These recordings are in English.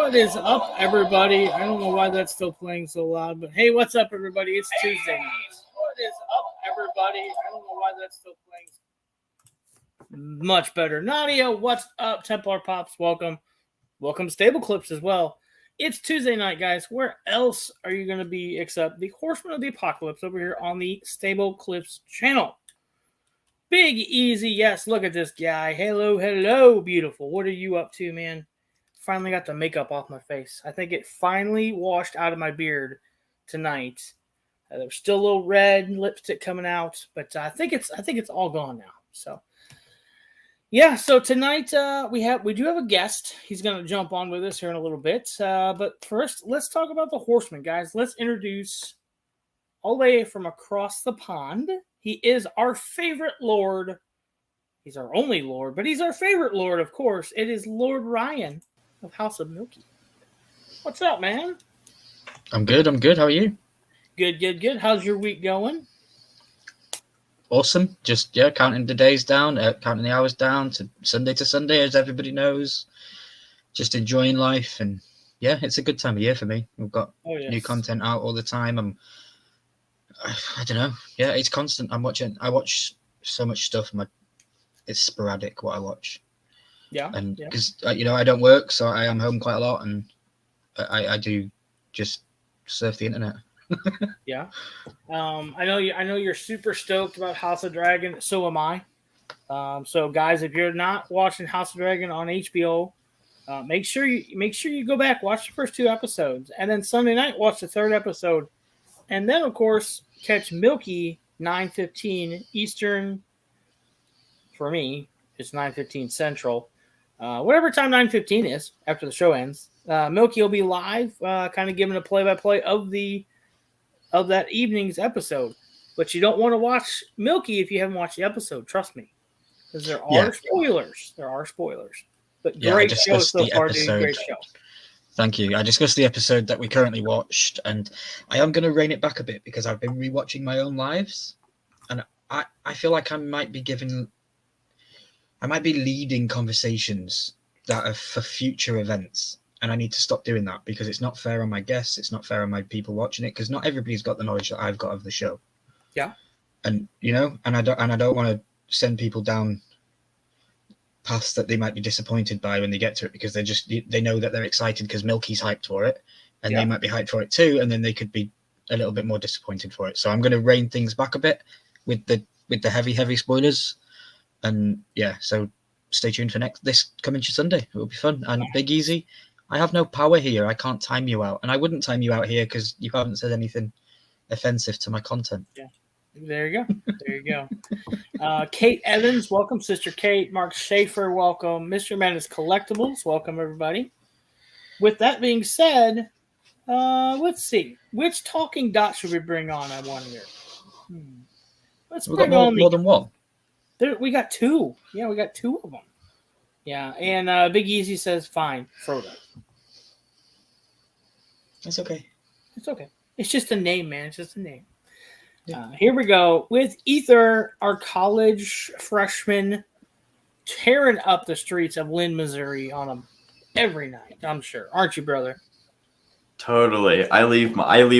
What is up, everybody? I don't know why that's still playing so loud, but hey, what's up, everybody? It's Tuesday night. What is up, everybody? I don't know why that's still playing much better. Nadia, what's up? Templar Pops, welcome. Welcome, Stable Clips as well. It's Tuesday night, guys. Where else are you going to be except the Horseman of the Apocalypse over here on the Stable Clips channel? Big Easy, yes, look at this guy. Hello, beautiful. What are you up to, man? Finally got the makeup off my face. I think it finally washed out of my beard tonight. There's still a little red lipstick coming out, but I think it's all gone now. So yeah, so tonight we do have a guest. He's going to jump on with us here in a little bit. But first, let's talk about the Horseman, guys. Let's introduce all the way from across the pond. He is our favorite Lord. He's our only Lord, but he's our favorite Lord, of course. It is Lord Ryan of House of Milky. What's up, man? I'm good. How are you? Good. How's your week going? Awesome. Just counting the days down, counting the hours down to Sunday, as everybody knows. Just enjoying life, and yeah, it's a good time of year for me. We've got new content out all the time. I don't know. Yeah, it's constant. I watch so much stuff. It's sporadic what I watch. Yeah. And because I don't work, so I am home quite a lot, and I do just surf the internet. Yeah. I know you're super stoked about House of Dragon. So am I. So guys, if you're not watching House of Dragon on HBO, make sure you go back, watch the first 2 episodes, and then Sunday night watch the 3rd episode, and then of course catch Milky 9:15 Eastern. For me, it's 9:15 Central. Whatever time 9:15 is after the show ends, Milky will be live, kind of giving a play-by-play of that evening's episode. But you don't want to watch Milky if you haven't watched the episode. Trust me, because there are spoilers. There are spoilers. But great show so far, dude. Great show. Thank you. I discussed the episode that we currently watched, and I am going to rein it back a bit because I've been rewatching my own lives, and I feel like I might be leading conversations that are for future events, and I need to stop doing that because it's not fair on my guests. It's not fair on my people watching it because not everybody's got the knowledge that I've got of the show. Yeah, and I don't want to send people down paths that they might be disappointed by when they get to it because they know that they're excited because Milky's hyped for it, and they might be hyped for it too, and then they could be a little bit more disappointed for it. So I'm going to rein things back a bit with the heavy spoilers. And so stay tuned for this coming Sunday. It will be fun. And Big Easy, I have no power here. I can't time you out, and I wouldn't time you out here because you haven't said anything offensive to my content. Yeah, there you go. Kate Evans, welcome, Sister Kate. Mark Schaefer, welcome. Mr. Menace Collectibles, welcome everybody. With that being said, let's see which talking dot should we bring on. I want here. Let's bring on more than one. We got 2. Yeah, we got 2 of them. Yeah, and Big Easy says, fine, Frodo. It's okay. It's okay. It's just a name, man. It's just a name. Yeah. Here we go with Ether, our college freshman, tearing up the streets of Lynn, Missouri on them every night, I'm sure. Aren't you, brother? Totally. I leave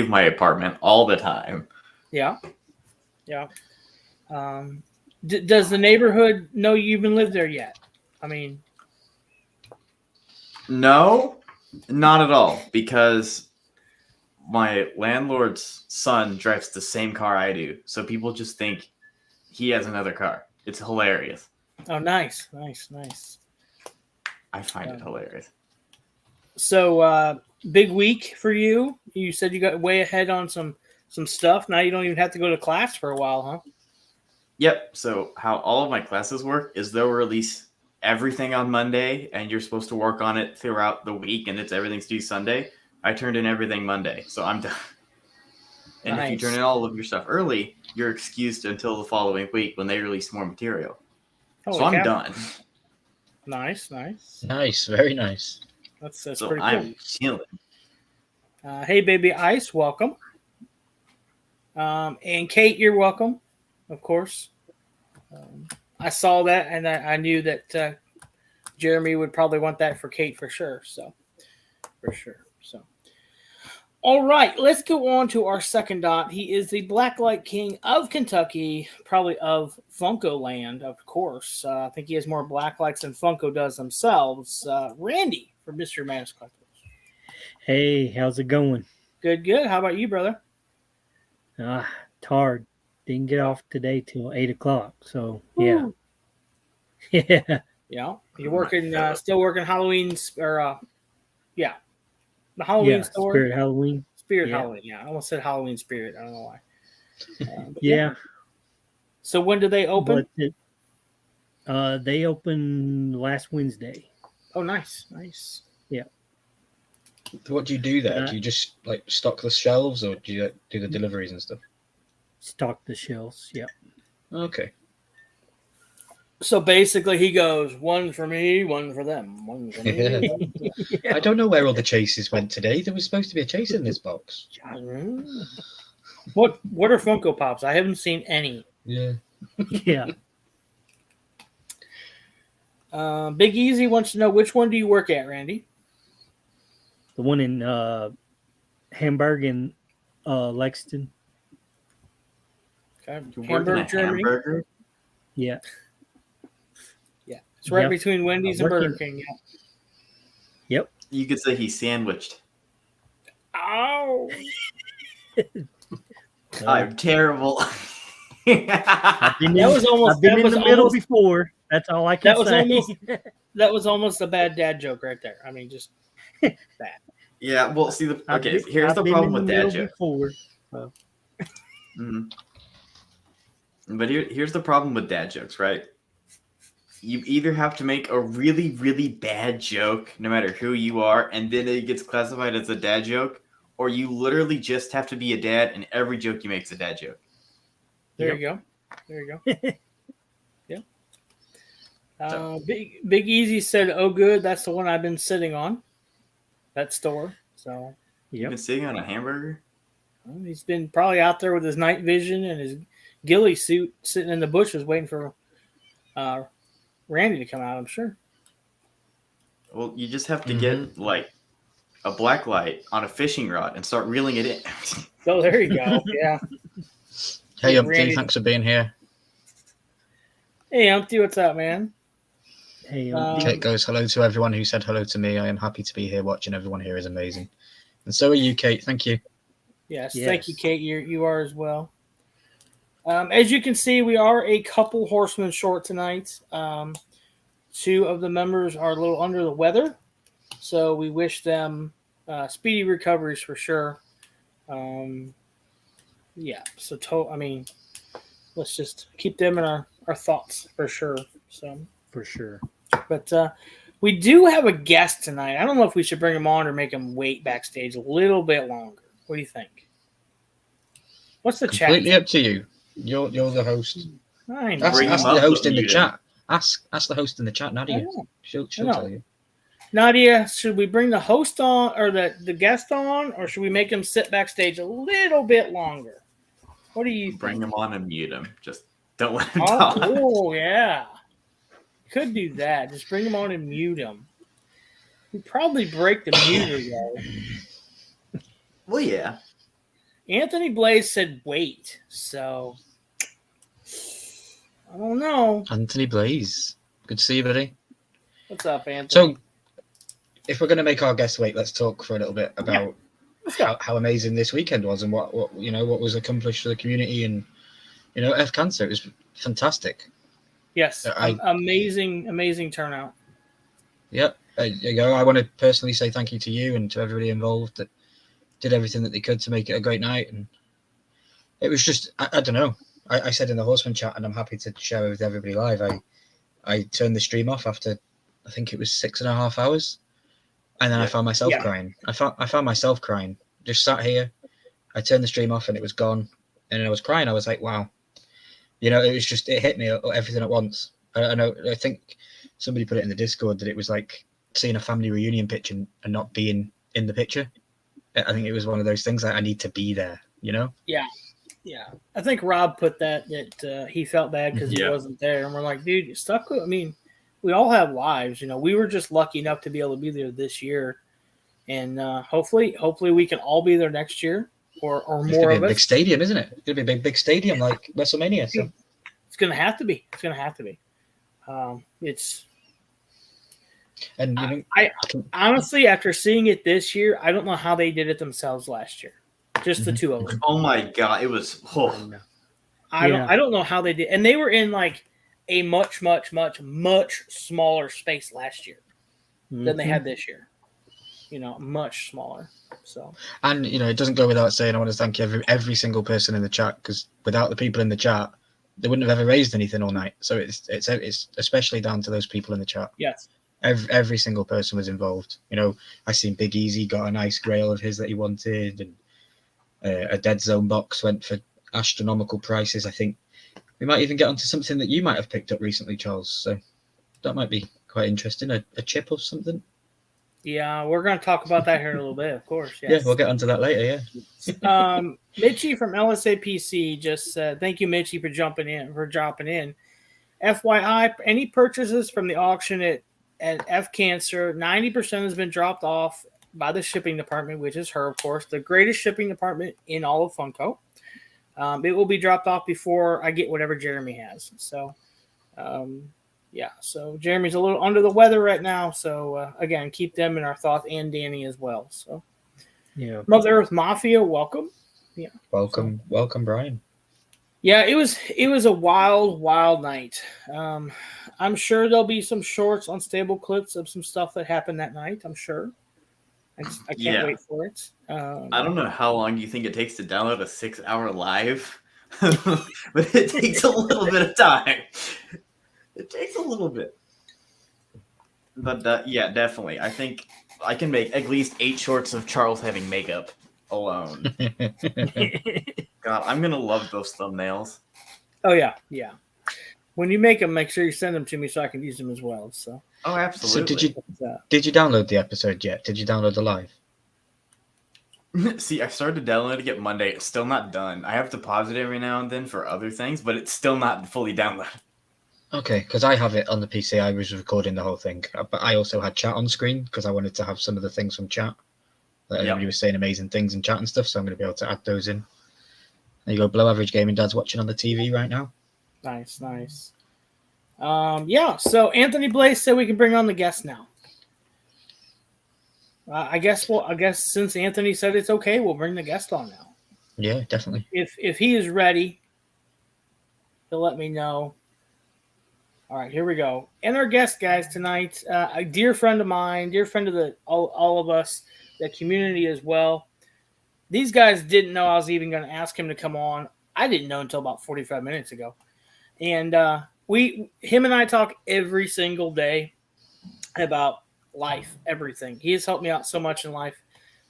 my apartment all the time. Yeah. Does the neighborhood know you even live there yet? I mean, no, not at all, because my landlord's son drives the same car I do, so people just think he has another car. It's hilarious. Oh, nice. I find it hilarious. So, big week for you. You said you got way ahead on some stuff. Now you don't even have to go to class for a while, huh? Yep. So how all of my classes work is they'll release everything on Monday, and you're supposed to work on it throughout the week, and everything's due Sunday. I turned in everything Monday, so I'm done. And if you turn in all of your stuff early, you're excused until the following week when they release more material. So I'm done. Nice. Very nice. That's so pretty cool. I'm chilling. Hey, baby Ice, welcome. And Kate, you're welcome, of course. I saw that, and I knew that Jeremy would probably want that for Kate for sure. So, for sure. So, all right, let's go on to our second dot. He is the Blacklight King of Kentucky, probably of Funko Land, of course. I think he has more Blacklights than Funko does themselves. Randy from Mr. Madness Collectibles. Hey, how's it going? Good, good. How about you, brother? It's hard. Didn't get off today till 8 o'clock. So yeah, Woo. yeah, Yeah, you're working, still working Halloween, the Halloween yeah. store. Spirit Halloween. Spirit Yeah. Halloween. Yeah, I almost said Halloween Spirit. I don't know why. But Yeah, So when do they open? but they opened last Wednesday. Oh, nice, nice. What do you do there? Do you just like stock the shelves, or do you do the deliveries and stuff? Stock the shelves. Yeah. Okay. So basically, he goes, one for me, one for them, one for me. one for I don't know where all the chases went today. There was supposed to be a chase in this box. them. What are Funko Pops? I haven't seen any. Yeah. Yeah. Big Easy wants to know, which one do you work at, Randy? The one in Hamburg and Lexington. Okay. You're working Hamburg, at Germany. Hamburger? Yeah. Yeah, it's right Yeah. between Wendy's and Working- Burger King. Yeah. Yep. You could say he's sandwiched. Ow! I'm terrible. I've been That in, was almost. I've been That in was the middle almost. before. That's all I can That was say. almost. That was almost a bad dad joke right there. I mean, just Yeah, well, see, here's I've the been problem in with the dad middle jokes. before. Mhm. But here's the problem with dad jokes, right? You either have to make a really, really bad joke, no matter who you are, and then it gets classified as a dad joke, or you literally just have to be a dad, and every joke you make is a dad joke. there Yep. you go. There you go. Yeah. Big Easy said, "Oh, good. That's the one I've been sitting on. That store." So You've Yep. been sitting on a hamburger? well, he's been probably out there with his night vision and his ghillie suit, sitting in the bushes, waiting for Randy to come out. I'm sure. Well, you just have to get, like, a black light on a fishing rod and start reeling it in. So there you go. Yeah. Hey, Yeah, Umpty, Randy. thanks for being here. Hey, Umpty, what's up, man? Hey, Kate goes, hello to everyone who said hello to me. I am happy to be here watching. Everyone here is amazing. And so are you, Kate. Thank you. Yes, Yes. thank you, Kate. You are as well. As you can see, we are a couple horsemen short tonight. Two of the members are a little under the weather, so we wish them speedy recoveries for sure. Yeah, so I mean, let's just keep them in our thoughts for sure. So, for sure. but we do have a guest tonight. I don't know if we should bring him on or make him wait backstage a little bit longer. What do you think? What's the Completely chat? up to you. You're the host. I know. Bring him Ask up, the host but in the mute chat. Ask the host in the chat, I Nadia. know. She'll know. tell you. Nadia, should we bring the host on or the guest on, or should we make him sit backstage a little bit longer? What do you Bring think? him on and mute him. Just don't let him Oh, talk. cool, yeah. Could do that. Just bring him on and mute him. We'd probably break the muter, though. Well, yeah. Anthony Blaze said wait, so I don't know. Anthony Blaze. Good to see you, buddy. What's up, Anthony? So, if we're going to make our guests wait, let's talk for a little bit about Let's go. how amazing this weekend was and what what was accomplished for the community and F Cancer. It was fantastic. Yes, amazing turnout. Yep. I want to personally say thank you to you and to everybody involved that did everything that they could to make it a great night. And it was just, I don't know. I said in the Horseman chat, and I'm happy to share it with everybody live. I turned the stream off after, I think it was 6.5 hours. And then I found myself crying. I found myself crying. Just sat here. I turned the stream off and it was gone. And I was crying. I was like, wow. It was just, it hit me everything at once. I think somebody put it in the Discord that it was like seeing a family reunion picture and not being in the picture. I think it was one of those things that I need to be there, Yeah. I think Rob put that he felt bad because he wasn't there. And we're like, dude, you're stuck with, I mean, we all have lives. We were just lucky enough to be able to be there this year. and hopefully we can all be there next year, or It's more gonna of be a big us. stadium, isn't it? It's gonna be a big stadium like WrestleMania. So It's gonna have to be. It's gonna have to be. It's. and you know, I honestly, after seeing it this year, I don't know how they did it themselves last year. Just the two of them. Oh my god, it was. Oh. I don't know how they did, and they were in like a much smaller space last year than they had this year. You know, much smaller. So, and you know, it doesn't go without saying I want to thank every single person in the chat, because without the people in the chat, they wouldn't have ever raised anything all night. So it's especially down to those people in the chat. yes. Every single person was involved. You know, I seen Big Easy got a nice grail of his that he wanted, and a Dead Zone box went for astronomical prices. I think we might even get onto something that you might have picked up recently, Charles. So that might be quite interesting. A chip or something. Yeah, we're going to talk about that here in a little bit, of course. Yes. Yeah, we'll get onto that later. Yeah. Mitchie from LSAPC just said, "Thank you, Mitchie, for dropping in. FYI, any purchases from the auction at F Cancer, 90% has been dropped off by the shipping department, which is her, of course, the greatest shipping department in all of Funko. It will be dropped off before I get whatever Jeremy has. So, yeah. So Jeremy's a little under the weather right now. So again, keep them in our thoughts, and Danny as well. So, Yeah. Mother Earth Mafia, welcome. Yeah. Welcome, Brian. Yeah, it was a wild night. I'm sure there'll be some shorts, unstable clips of some stuff that happened that night. I'm sure. I can't wait for it. I don't know how long you think it takes to download a 6-hour live, but it takes a little bit of time. It takes a little bit. But yeah, definitely. I think I can make at least 8 shorts of Charles having makeup alone. God, I'm going to love those thumbnails. Oh, yeah. When you make them, make sure you send them to me so I can use them as well. So. Oh, absolutely. So did you download the episode yet? Did you download the live? See, I started downloading it Monday. It's still not done. I have to pause it every now and then for other things, but it's still not fully downloaded. Okay, because I have it on the PC. I was recording the whole thing, but I also had chat on screen because I wanted to have some of the things from chat. Everybody was saying amazing things in chat and stuff, so I'm going to be able to add those in. There you go, Below Average Gaming Dad's watching on the TV right now. Nice. Yeah, so Anthony Blaze said we can bring on the guest now. I guess since Anthony said it's okay, we'll bring the guest on now. Yeah, definitely. If he is ready, he'll let me know. All right, here we go. And our guest, guys, tonight, a dear friend of mine, dear friend of all of us, the community as well. These guys didn't know I was even going to ask him to come on. I didn't know until about 45 minutes ago. And him and I talk every single day about life, everything. He has helped me out so much in life.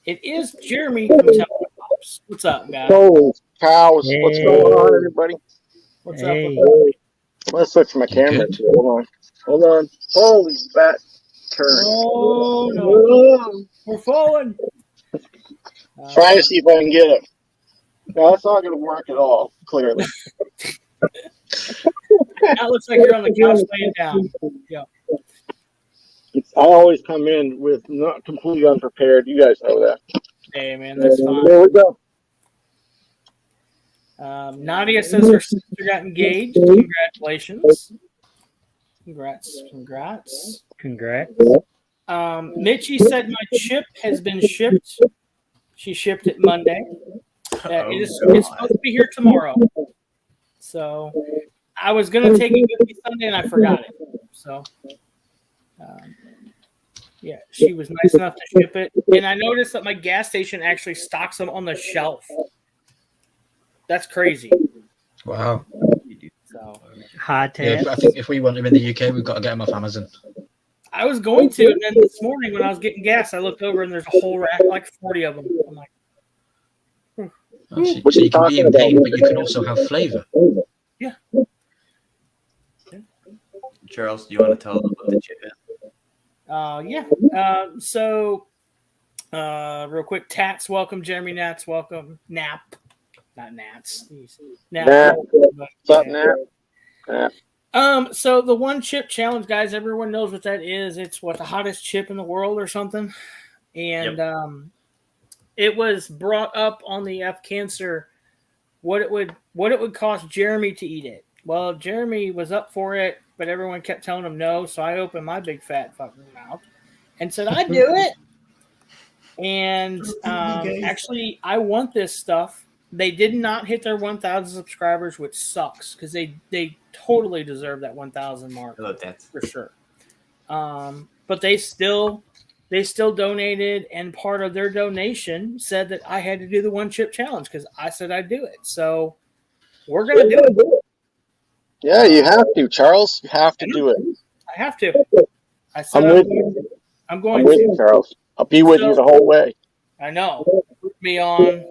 It is Jeremy from Temple Pops. What's up, guys? Holy cows. Hey. What's going on, everybody? What's Hey. up? Let's switch my camera. good? Hold on. Holy fat turn. Oh, no. We're falling. Trying to see if I can get it. No, that's not going to work at all, clearly. That looks like you're on the couch laying down. Yeah. I always come in with not completely unprepared. You guys know that. Hey, man, that's fine. There we go. Nadia says her sister got engaged. Congratulations. Congrats. Mitchie said my chip has been shipped. She shipped it Monday. It's supposed to be here tomorrow. So I was going to take it with me Sunday, and I forgot it. So, yeah, she was nice enough to ship it. And I noticed that my gas station actually stocks them on the shelf. That's crazy. Wow. So High Yeah, tech. I think if we want them in the UK, we've got to get them off Amazon. I was going to, and then this morning when I was getting gas, I looked over and there's a whole rack, like 40 of them. I'm like, Oh, so you can be in pain, but you can also have flavor. yeah. Charles, do you want to tell them what the chip is? Yeah. So, real quick, Tats, welcome. Jeremy Nats, welcome. Nap. Not Nats. Nap. What's up, Nap? So the one chip challenge, guys, everyone knows what that is. It's what, the hottest chip in the world or something. and it was brought up on the F Cancer what it would cost Jeremy to eat it. Well, Jeremy was up for it, but everyone kept telling him no, so I opened my big fat fucking mouth and said I'd do it. And actually, I want this stuff. They did not hit their 1,000 subscribers, which sucks because they totally deserve that 1,000 mark for sure. But they still donated, and part of their donation said that I had to do the one chip challenge because I said I'd do it. So we're gonna do it. Yeah, you have to, Charles. You have to do it. I have to. I said I'm going with to. you, Charles. I'll be with you the whole way. I know. Put me on,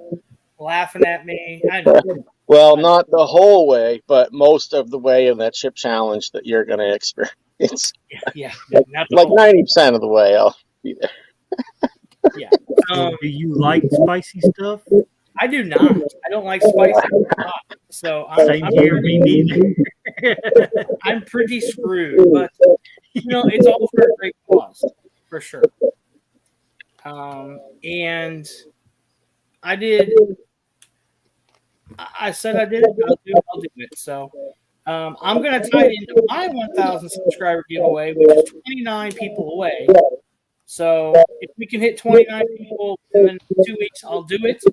laughing at me. I know. Well, not the whole way, but most of the way in that chip challenge that you're going to experience. Yeah. Not the Like whole 90% of the way, I'll be there. Yeah. Do you like spicy stuff? I do not. I don't like spicy. So Same here, me neither. I'm pretty screwed, but it's all for a great cause, for sure. And I did. I said I did it. I'll do it. So I'm going to tie it into my 1,000 subscriber giveaway, which is 29 people away. So if we can hit 29 people within 2 weeks, I'll do it.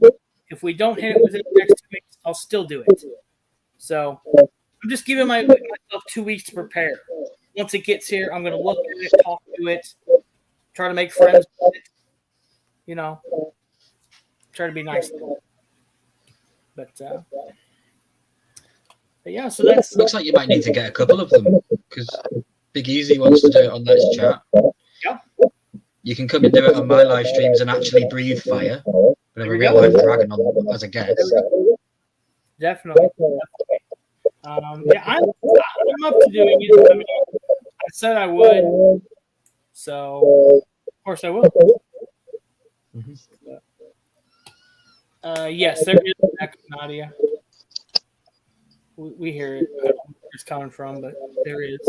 If we don't hit it within the next 2 weeks, I'll still do it. So I'm just giving myself 2 weeks to prepare. Once it gets here, I'm going to look at it, talk to it, try to make friends with it. Try to be nice to it. But yeah, so that's looks like you might need to get a couple of them because Big Easy wants to do it on Let's Chat. Yeah. You can come and do it on my live streams and actually breathe fire. But have a real life dragon on as a guest. Definitely. Yeah, I'm up to doing it. I mean, I said I would, so of course I will. Mm-hmm. Yes, there is an echo, Nadia. We hear it. I don't know where it's coming from, but there is.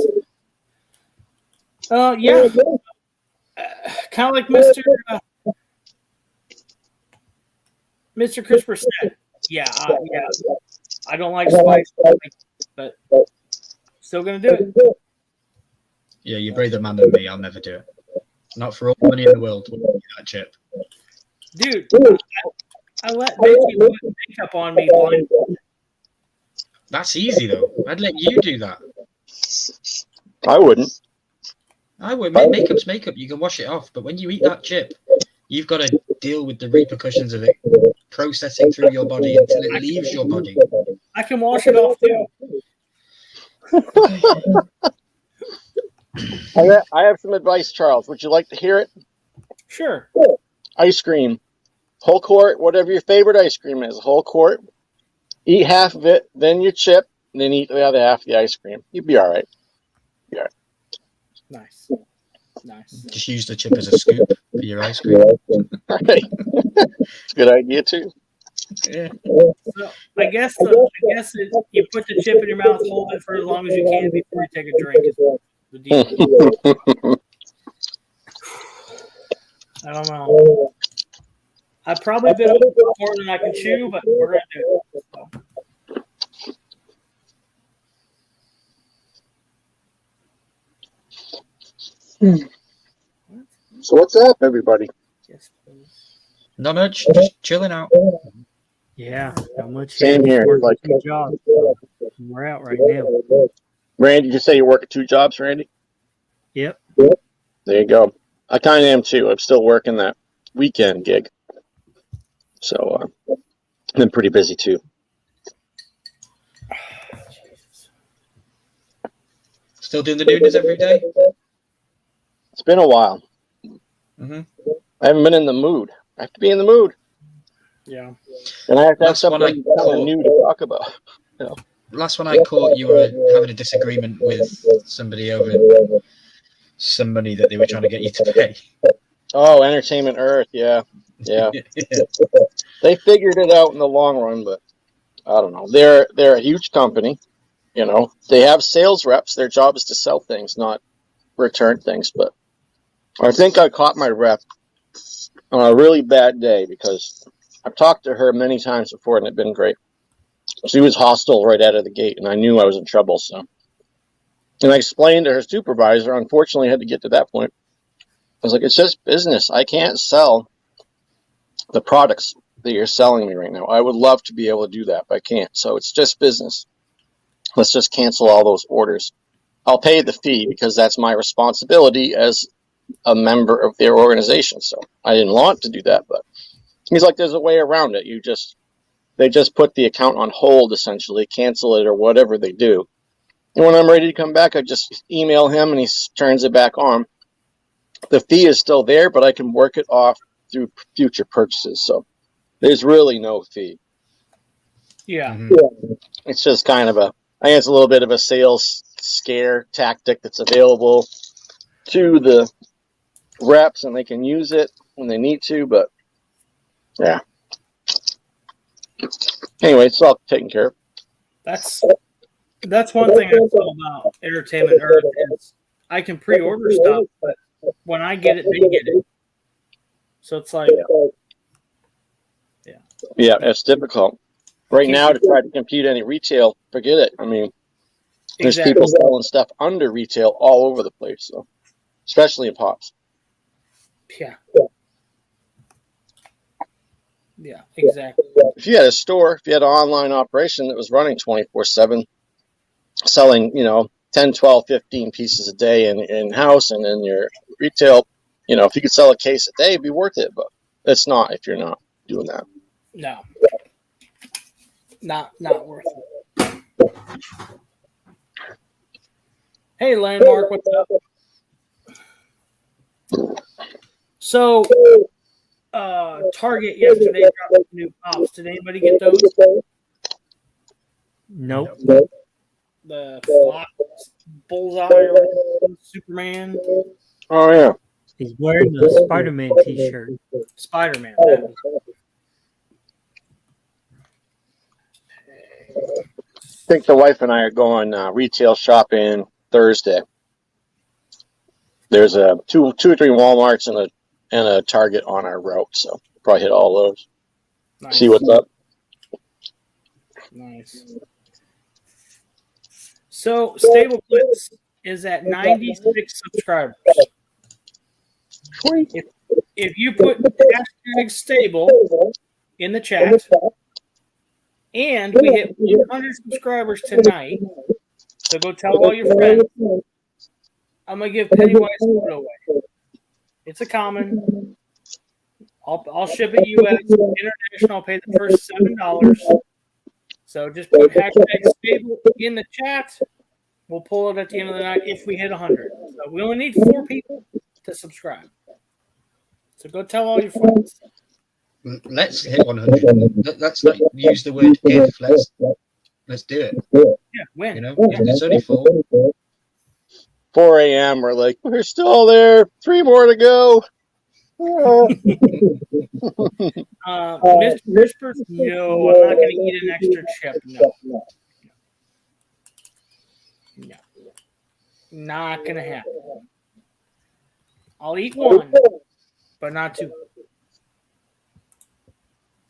Yeah. Kind of like Mr. Crisper said. Yeah. I don't like spice, but still gonna do it. Yeah, you're braver man than me. I'll never do it. Not for all the money in the world. Would that chip, dude. I let Vicky put makeup on me blindfolded. That's easy though. I'd let you do that. I wouldn't. I would. Makeup's makeup. You can wash it off, but when you eat that chip, you've got to deal with the repercussions of it processing through your body until it leaves your body. I can wash it off too. I have some advice, Charles. Would you like to hear it? Sure. Ice cream. Whole quart, whatever your favorite ice cream is, whole quart. Eat half of it, then your chip, and then eat the other half of the ice cream. You'd be all right. Nice. Just use the chip as a scoop for your ice cream. Right. It's a good idea too. Yeah. So I guess you put the chip in your mouth, hold it for as long as you can before you take a drink. Is the deal. I don't know. I've probably been up more than I can chew, but we're gonna do it. So what's up, everybody? Yes, please. Not much. Just chilling out. Yeah, not much. Same here. Working Like 2 jobs. So we're out right now. Randy, did you say you're working 2 jobs, Randy? Yep. There you go. I kind of am too. I'm still working that weekend gig. So I've been pretty busy too. Still doing the news every day? It's been a while. Mm-hmm. I haven't been in the mood. I have to be in the mood. Yeah. And I have to have Last one something new to talk about. Last one I caught, you were having a disagreement with somebody over some money that they were trying to get you to pay. Oh, Entertainment Earth, yeah. They figured it out in the long run, but I don't know. They're a huge company, They have sales reps. Their job is to sell things, not return things. But I think I caught my rep on a really bad day because I've talked to her many times before and it's been great. She was hostile right out of the gate, and I knew I was in trouble. So, and I explained to her supervisor. Unfortunately, I had to get to that point. I was like, "It's just business. I can't sell the products that you're selling me right now. I would love to be able to do that, but I can't. So it's just business. Let's just cancel all those orders. I'll pay the fee because that's my responsibility as a member of their organization. So I didn't want to do that, but he's like, there's a way around it. They just put the account on hold, essentially, cancel it or whatever they do. And when I'm ready to come back, I just email him and he turns it back on. The fee is still there, but I can work it off through future purchases. So there's really no fee. Yeah. It's just kind of I think it's a little bit of a sales scare tactic that's available to the reps, and they can use it when they need to, but yeah. Anyway, it's all taken care of. That's one thing I feel about Entertainment Earth is I can pre-order stuff, but when I get it, they get it. So it's like, yeah, it's difficult right now to try to compete any retail. Forget it. I mean, there's people selling stuff under retail all over the place, so especially in pops. Yeah, exactly. If you had a store, if you had an online operation that was running 24/7, selling, 10, 12, 15 pieces a day in-house and in your retail, if you could sell a case a day, it'd be worth it, but it's not if you're not doing that. No. Not worth it. Hey, Landmark, what's up? So, Target yesterday dropped new pops. Did anybody get those? Nope. The Fox Bullseye or Superman? Oh, yeah. He's wearing the Spider-Man t-shirt. Spider-Man. I think the wife and I are going retail shopping Thursday. There's two or three Walmarts and a Target on our route, so probably hit all those. Nice. See what's up. Nice. So, Stable Blitz is at 96 subscribers. If you put hashtag stable in the chat, and we hit 100 subscribers tonight, so go tell all your friends, I'm going to give Pennywise photo away. It's a common. I'll ship it U.S. International. I'll pay the first $7. So just put hashtag stable in the chat. We'll pull it at the end of the night if we hit 100. So we only need 4 people to subscribe. So go tell all your friends. Let's hit 100. Let's not use the word if. Let's do it. Yeah, when? It's only 4. 4 a.m. We're like, we're still there. 3 more to go. Mr. Whispers, no, I'm not going to eat an extra chip. No. Not going to happen. I'll eat 1, but not 2.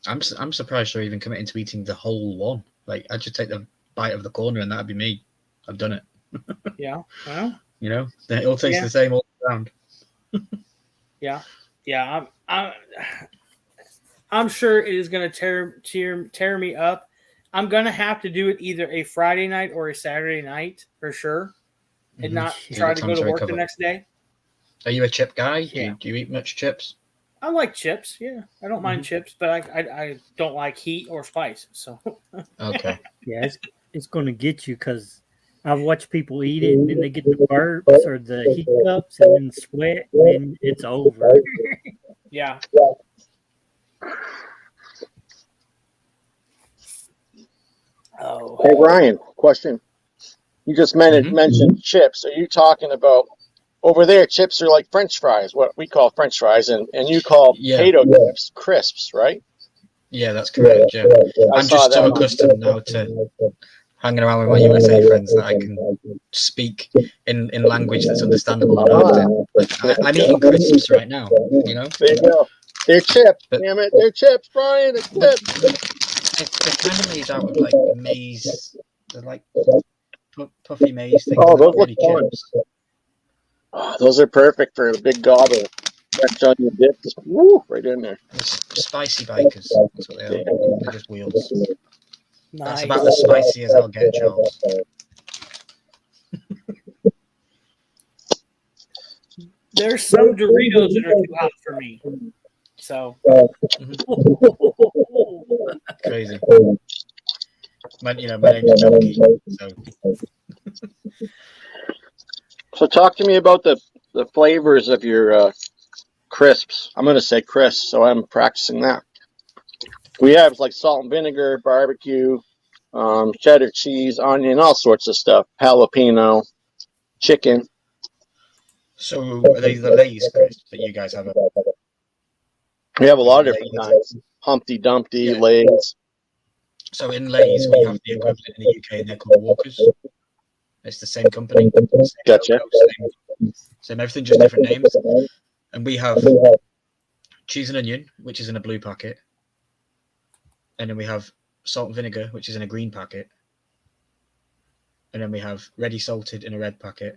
I'm surprised you're even committing to eating the whole one. Like, I'd just take the bite of the corner and that'd be me. I've done it. Yeah. Well, it all tastes the same all around. Yeah. I'm sure it is going to tear me up. I'm going to have to do it either a Friday night or a Saturday night for sure, and not try to go to work the next day. Are you a chip guy? Yeah. Do you eat much chips? I like chips. Yeah, I don't mind chips, but I don't like heat or spice. So okay. Yeah, it's going to get you because I've watched people eat it and then they get the burps or the hiccups and then sweat and then it's over. Yeah. Oh. Hey, Ryan, question. You just mentioned chips. Are you talking about over there? Chips are like French fries, what we call French fries, and you call potato chips crisps, right? Yeah, that's correct. Yeah, I'm just so accustomed now to hanging around with my USA friends that I can speak in language that's understandable. I'm eating crisps right now. There you go. They're chips. But- Damn it, they're chips, Brian. They're chips. They're kind of made out of like maize. They're like puffy maize things. Oh, They're those not really look fun. chips. Oh, those are perfect for a big gobble. Fresh onion dip, just right in there. They're spicy bikers. That's what they are. They're just wheels. Nice. That's about as spicy as I'll get, Charles. There's some Doritos that are too hot for me. So Crazy. My name's Milky. So So talk to me about the flavors of your crisps. I'm going to say crisps, so I'm practicing that. We have like salt and vinegar, barbecue, cheddar cheese, onion, all sorts of stuff. Jalapeno, chicken. So are they the Lay's crisps that you guys have? We have a lot of different kinds. Humpty Dumpty, Yeah. Lay's. So in Lay's we have the equivalent in the UK, and they're called Walkers. It's the same company. Same Gotcha. logo, same everything, just different names. And we have cheese and onion, which is in a blue packet. And then we have salt and vinegar, which is in a green packet. And then we have ready salted in a red packet.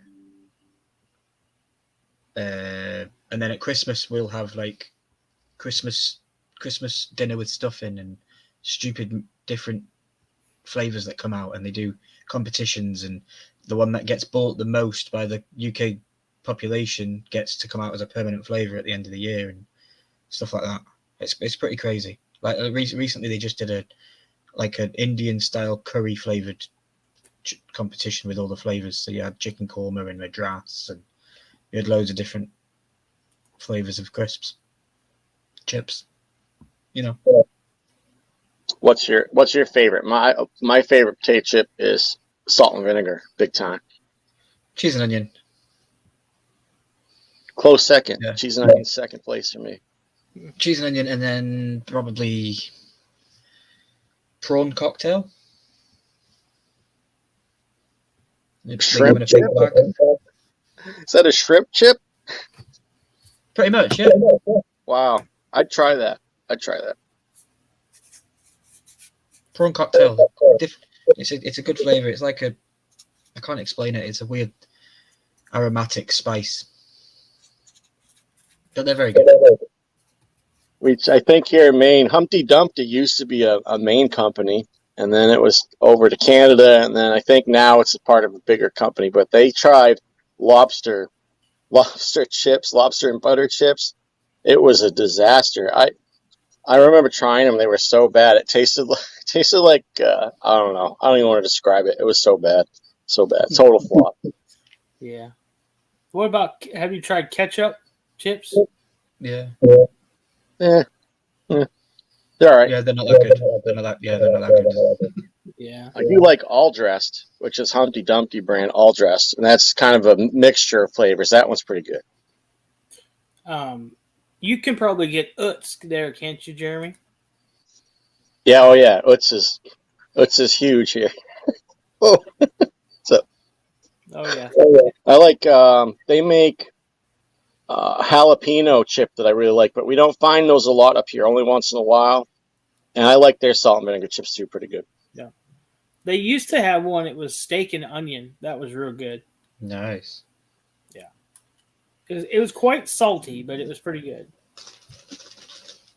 And then at Christmas we'll have like Christmas dinner with stuffing and stupid different flavors that come out, and they do competitions, and the one that gets bought the most by the UK population gets to come out as a permanent flavor at the end of the year and stuff like that. It's pretty crazy. Like recently they just did an Indian style curry flavored competition with all the flavors. So you had chicken korma and madras, and you had loads of different flavors of crisps, chips. What's your favorite? My favorite potato chip is salt and vinegar, big time. Cheese and onion. Close second. Yeah. Cheese and onion, second place for me. Cheese and onion, and then probably prawn cocktail. Shrimp In a chip? big bag. Is that a shrimp chip? Pretty much, yeah. Wow. I'd try that. Prawn cocktail. It's a good flavor. It's like I can't explain it. It's a weird aromatic spice. But they're very good. Which I think here in Maine, Humpty Dumpty used to be a Maine company, and then it was over to Canada, and then I think now it's a part of a bigger company. But they tried lobster chips, lobster and butter chips. It was a disaster. I remember trying them; they were so bad. It tasted like I don't know. I don't even want to describe it. It was so bad, total flop. yeah. What about? Have you tried ketchup chips? Yeah. They're all right. Yeah, they're not that good. They're not that good. Yeah. I do like All Dressed, which is Humpty Dumpty brand All Dressed, and that's kind of a mixture of flavors. That one's pretty good. You can probably get Utsk there, can't you, Jeremy? Yeah, oh yeah, Utz is huge here. Oh, Oh yeah. I like they make jalapeno chip that I really like, but we don't find those a lot up here. Only once in a while, and I like their salt and vinegar chips too. Pretty good. They used to have one. It was steak and onion. That was real good. Nice. It was quite salty, but it was pretty good.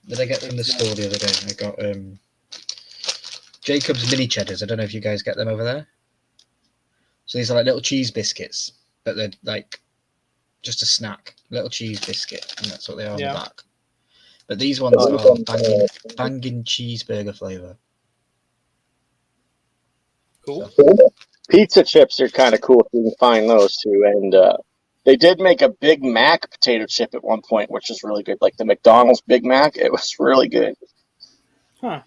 Did I get from the store the other day? I got Jacob's mini cheddars. I don't know if you guys get them over there. So these are like little cheese biscuits, but they're like just a snack, little cheese biscuit, and that's what they are on the back. But these ones are banging cheeseburger flavor. Cool. So, Pizza chips are kind of cool if you can find those too. And they did make a Big Mac potato chip at one point, which is really good. Like the McDonald's Big Mac, it was really good. Huh.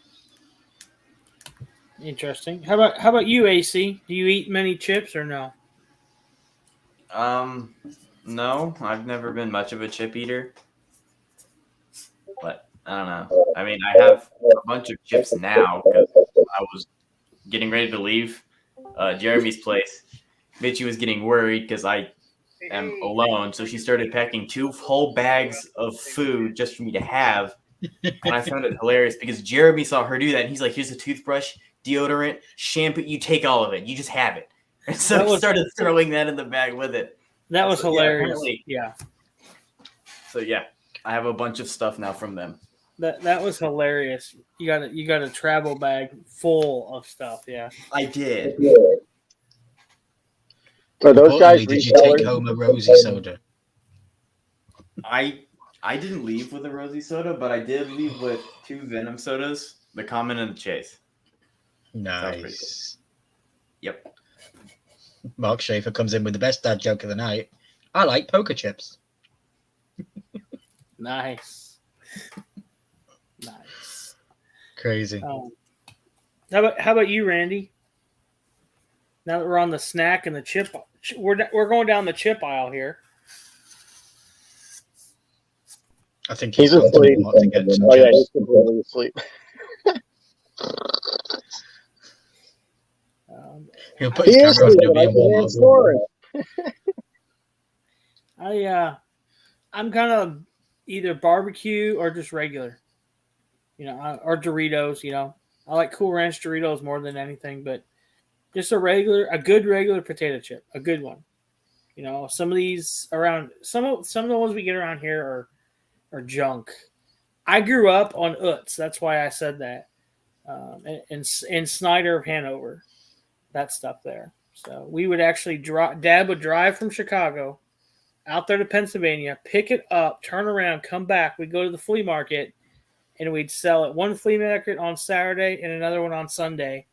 Interesting. How about you, AC? Do you eat many chips or no? No, I've never been much of a chip eater. But I don't know. I mean, I have a bunch of chips now because I was getting ready to leave Jeremy's place. Mitchie was getting worried because I am alone, so she started packing 2 whole bags of food just for me to have. And I found it hilarious because Jeremy saw her do that, and he's like, "Here's a toothbrush, deodorant, shampoo. You take all of it. You just have it." And so he started throwing that in the bag with it. That was hilarious. Yeah. So yeah, I have a bunch of stuff now from them. That was hilarious. You got a travel bag full of stuff. Yeah, I did. Are those guys Did you take resellers? home a rosy soda? I didn't leave with a rosy soda, but I did leave with 2 Venom sodas, the Common and the Chase. Nice. Yep. Mark Schaefer comes in with the best dad joke of the night. I like poker chips. nice, nice. Crazy. How about you, Randy? Now that we're on the snack and the chip, we're going down the chip aisle here. I think He's gone to asleep. Walmart to get some Oh yeah, chips. he's completely asleep. He'll put his camera on and he'll be in Walmart. I'm kind of either barbecue or just regular, or Doritos. I like Cool Ranch Doritos more than anything, but just a good regular potato chip, a good one. Some of these around, some of the ones we get around here are junk. I grew up on Utz. That's why I said that. And Snyder of Hanover, that stuff there. So we would actually Dad would drive from Chicago out there to Pennsylvania, pick it up, turn around, come back. We'd go to the flea market, and we'd sell at one flea market on Saturday and another one on Sunday.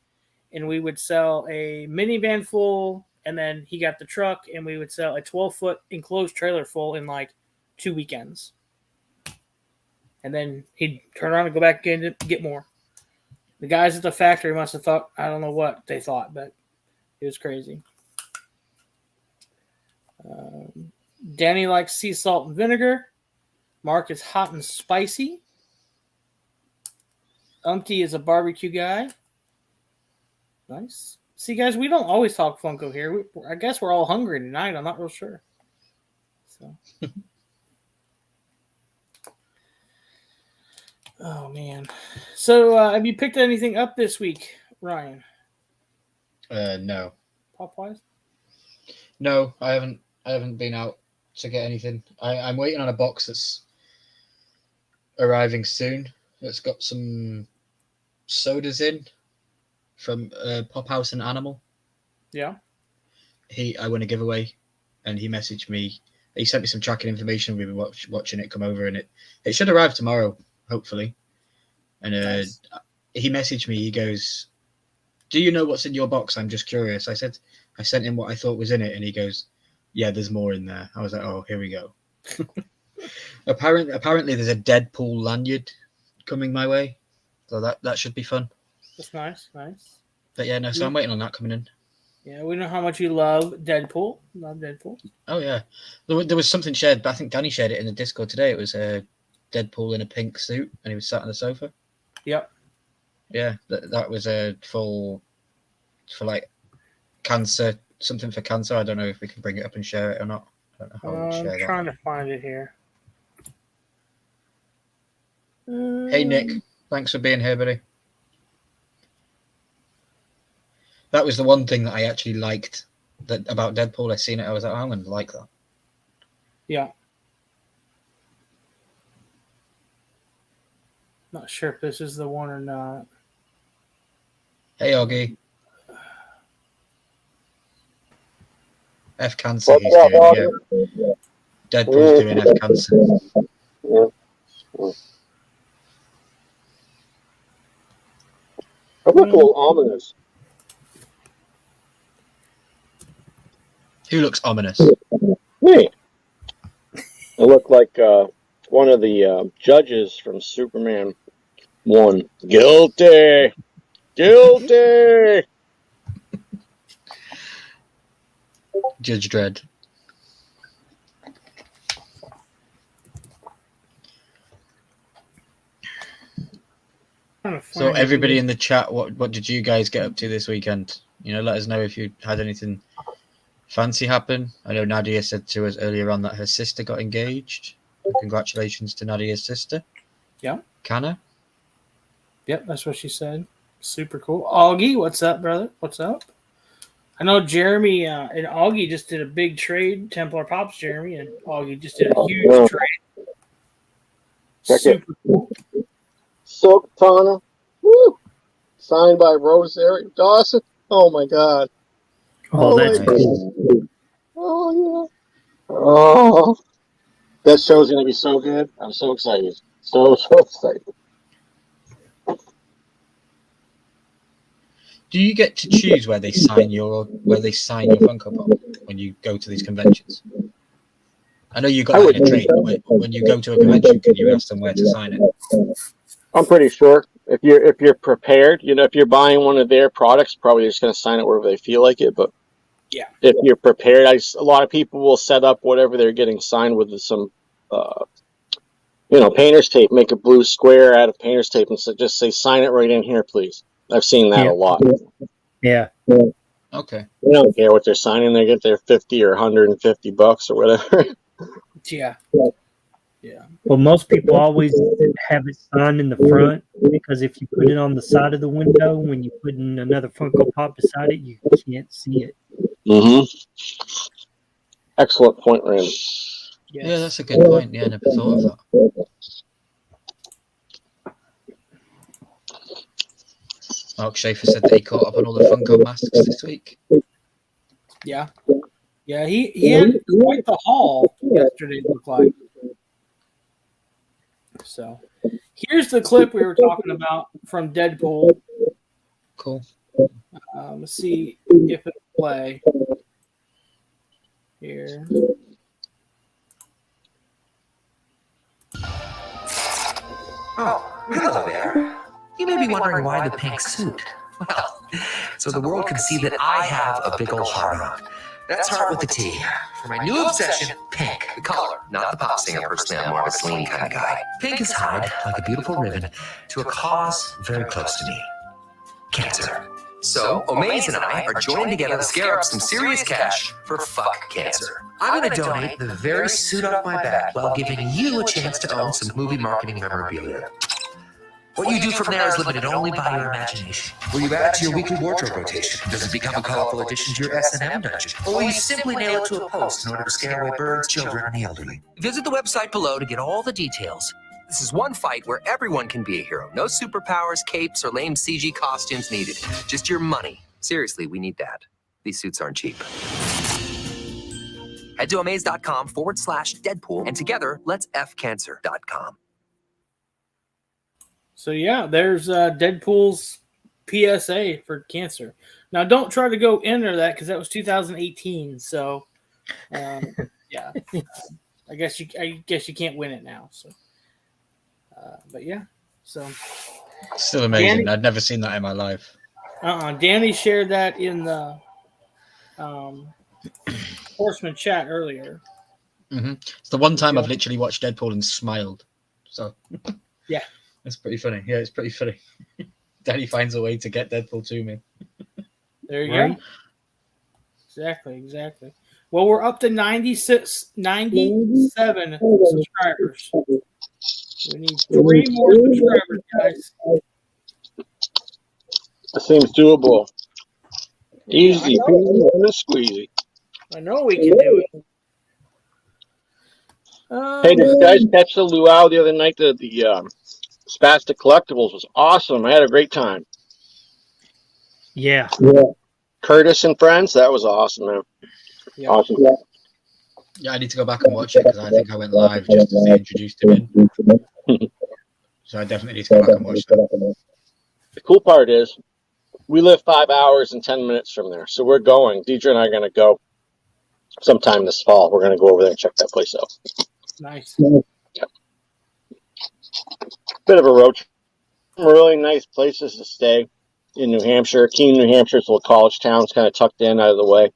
And we would sell a minivan full, and then he got the truck, and we would sell a 12-foot enclosed trailer full in like 2 weekends. And then he'd turn around and go back again to get more. The guys at the factory must have thought, I don't know what they thought, but it was crazy. Danny likes sea salt and vinegar. Mark is hot and spicy. Umpty is a barbecue guy. Nice. See, guys, we don't always talk Funko here. I guess we're all hungry tonight. I'm not real sure. So. Oh, man. So, have you picked anything up this week, Ryan? No. Pop-wise? No, I haven't been out to get anything. I'm waiting on a box that's arriving soon. It's got some sodas in from Pop House and Animal. Yeah. I won a giveaway, and he messaged me. He sent me some tracking information. We've been watching it come over, and it should arrive tomorrow, hopefully. And Nice. He messaged me. He goes, "Do you know what's in your box? I'm just curious." I said, I sent him what I thought was in it, and he goes, "Yeah, there's more in there." I was like, "Oh, here we go." Apparently, there's a Deadpool lanyard coming my way, so that should be fun. That's nice. Nice. But yeah, no. So I'm waiting on that coming in. Yeah, we know how much you love Deadpool. Love Deadpool. Oh yeah, there was something shared. But I think Danny shared it in the Discord today. It was a Deadpool in a pink suit, and he was sat on the sofa. Yep. Yeah, that was a full for like cancer, something for cancer. I don't know if we can bring it up and share it or not. I don't know how we share I'm that. trying to find it here. Hey Nick, thanks for being here, buddy. That was the one thing that I actually liked about Deadpool. I seen it, I was like, oh, I'm going to like that. Yeah. Not sure if this is the one or not. Hey Augie. F cancer he's doing, yeah. Deadpool's doing F cancer. Yeah. I look a little ominous. Who looks ominous? Me. I look like one of the judges from Superman 1. Guilty! Guilty! Judge Dredd. So everybody in the chat, what did you guys get up to this weekend? Let us know if you had anything fancy happen. I know Nadia said to us earlier on that her sister got engaged. Congratulations to Nadia's sister. Yeah. Kana. Yep, that's what she said. Super cool. Augie, what's up, brother? What's up? I know Jeremy and Augie just did a big trade. Templar Pops, Jeremy, and Augie just did a huge trade. Super cool. Silk Tana. Woo! Signed by Rosemary Dawson. Oh my God. Oh, that's my cool. God. Oh yeah. Oh, that show's gonna be so good. I'm so excited. So excited. Do you get to choose where they sign your Funko Pop when you go to these conventions? I know you got that in a trade, but when you go to a convention, can you ask them where to sign it? I'm pretty sure if you're prepared, if you're buying one of their products, probably just gonna sign it wherever they feel like it. But yeah, if you're prepared, a lot of people will set up whatever they're getting signed with some, painter's tape. Make a blue square out of painter's tape and just say, "Sign it right in here, please." I've seen that a lot. Yeah. Okay. They don't care what they're signing; they get their $50 or $150 or whatever. Yeah. Yeah. Well, most people always have it signed in the front because if you put it on the side of the window, when you put in another Funko Pop beside it, you can't see it. Mm-hmm. Excellent point, Randy. Yes. Yeah, that's a good point. Yeah, I never thought of that. Mark Schaefer said that he caught up on all the Funko masks this week. Yeah. Yeah, he had quite the haul yesterday, it looked like. So, here's the clip we were talking about from Deadpool. Cool. Let's see if it'll play here. Oh, hello there. You may be wondering why the pink suit. Well, so the world can see that I have a big old heart on. That's heart with a T. For my new obsession, pink. The color, not the pop singer. Personally, I'm more of a Celine kind of guy. Pink is tied, like a beautiful ribbon, to a cause very close to me. Cancer. So, Omaze and I are joining together to scare up some serious cash for Fuck Cancer. I'm going to donate the very suit off my back while giving you a chance to own some movie marketing memorabilia. What you do from there is limited only by your imagination. Will you add it to your weekly wardrobe rotation? Does it become a colorful addition to your S&M dungeon? Or will you simply nail it to a post in order to scare away birds, children, and the elderly? Visit the website below to get all the details. This is one fight where everyone can be a hero. No superpowers, capes, or lame CG costumes needed. Just your money. Seriously, we need that. These suits aren't cheap. Head to amaze.com/Deadpool, and together, let's fcancer.com. So yeah, there's Deadpool's PSA for cancer. Now, don't try to go enter that because that was 2018. So, yeah, I guess you can't win it now. So, but yeah, so Still amazing. Danny, I'd never seen that in my life. Danny shared that in the Horseman chat earlier. Mm-hmm. It's the one time I've literally watched Deadpool and smiled. So yeah. It's pretty funny. Yeah, it's pretty funny. Danny finds a way to get Deadpool to me. There you go. Exactly. Well, we're up to 97 subscribers. We need 3 more subscribers, guys. That seems doable. Easy, peasy, and squeezy. I know we can do it. Hey, did you guys catch the luau the other night? The Spastic Collectibles was awesome. I had a great time. Yeah. Curtis and friends, that was awesome, man. Yeah. Awesome. Yeah, I need to go back and watch it because I think I went live just as they introduced him in. So I definitely need to go back and watch that. The cool part is we live 5 hours and 10 minutes from there. So we're going. Deidre and I are going to go sometime this fall. We're going to go over there and check that place out. Nice. Yeah. Bit of a road trip. Some really nice places to stay in New Hampshire. Keene, New Hampshire is a little college town. It's kind of tucked in out of the way.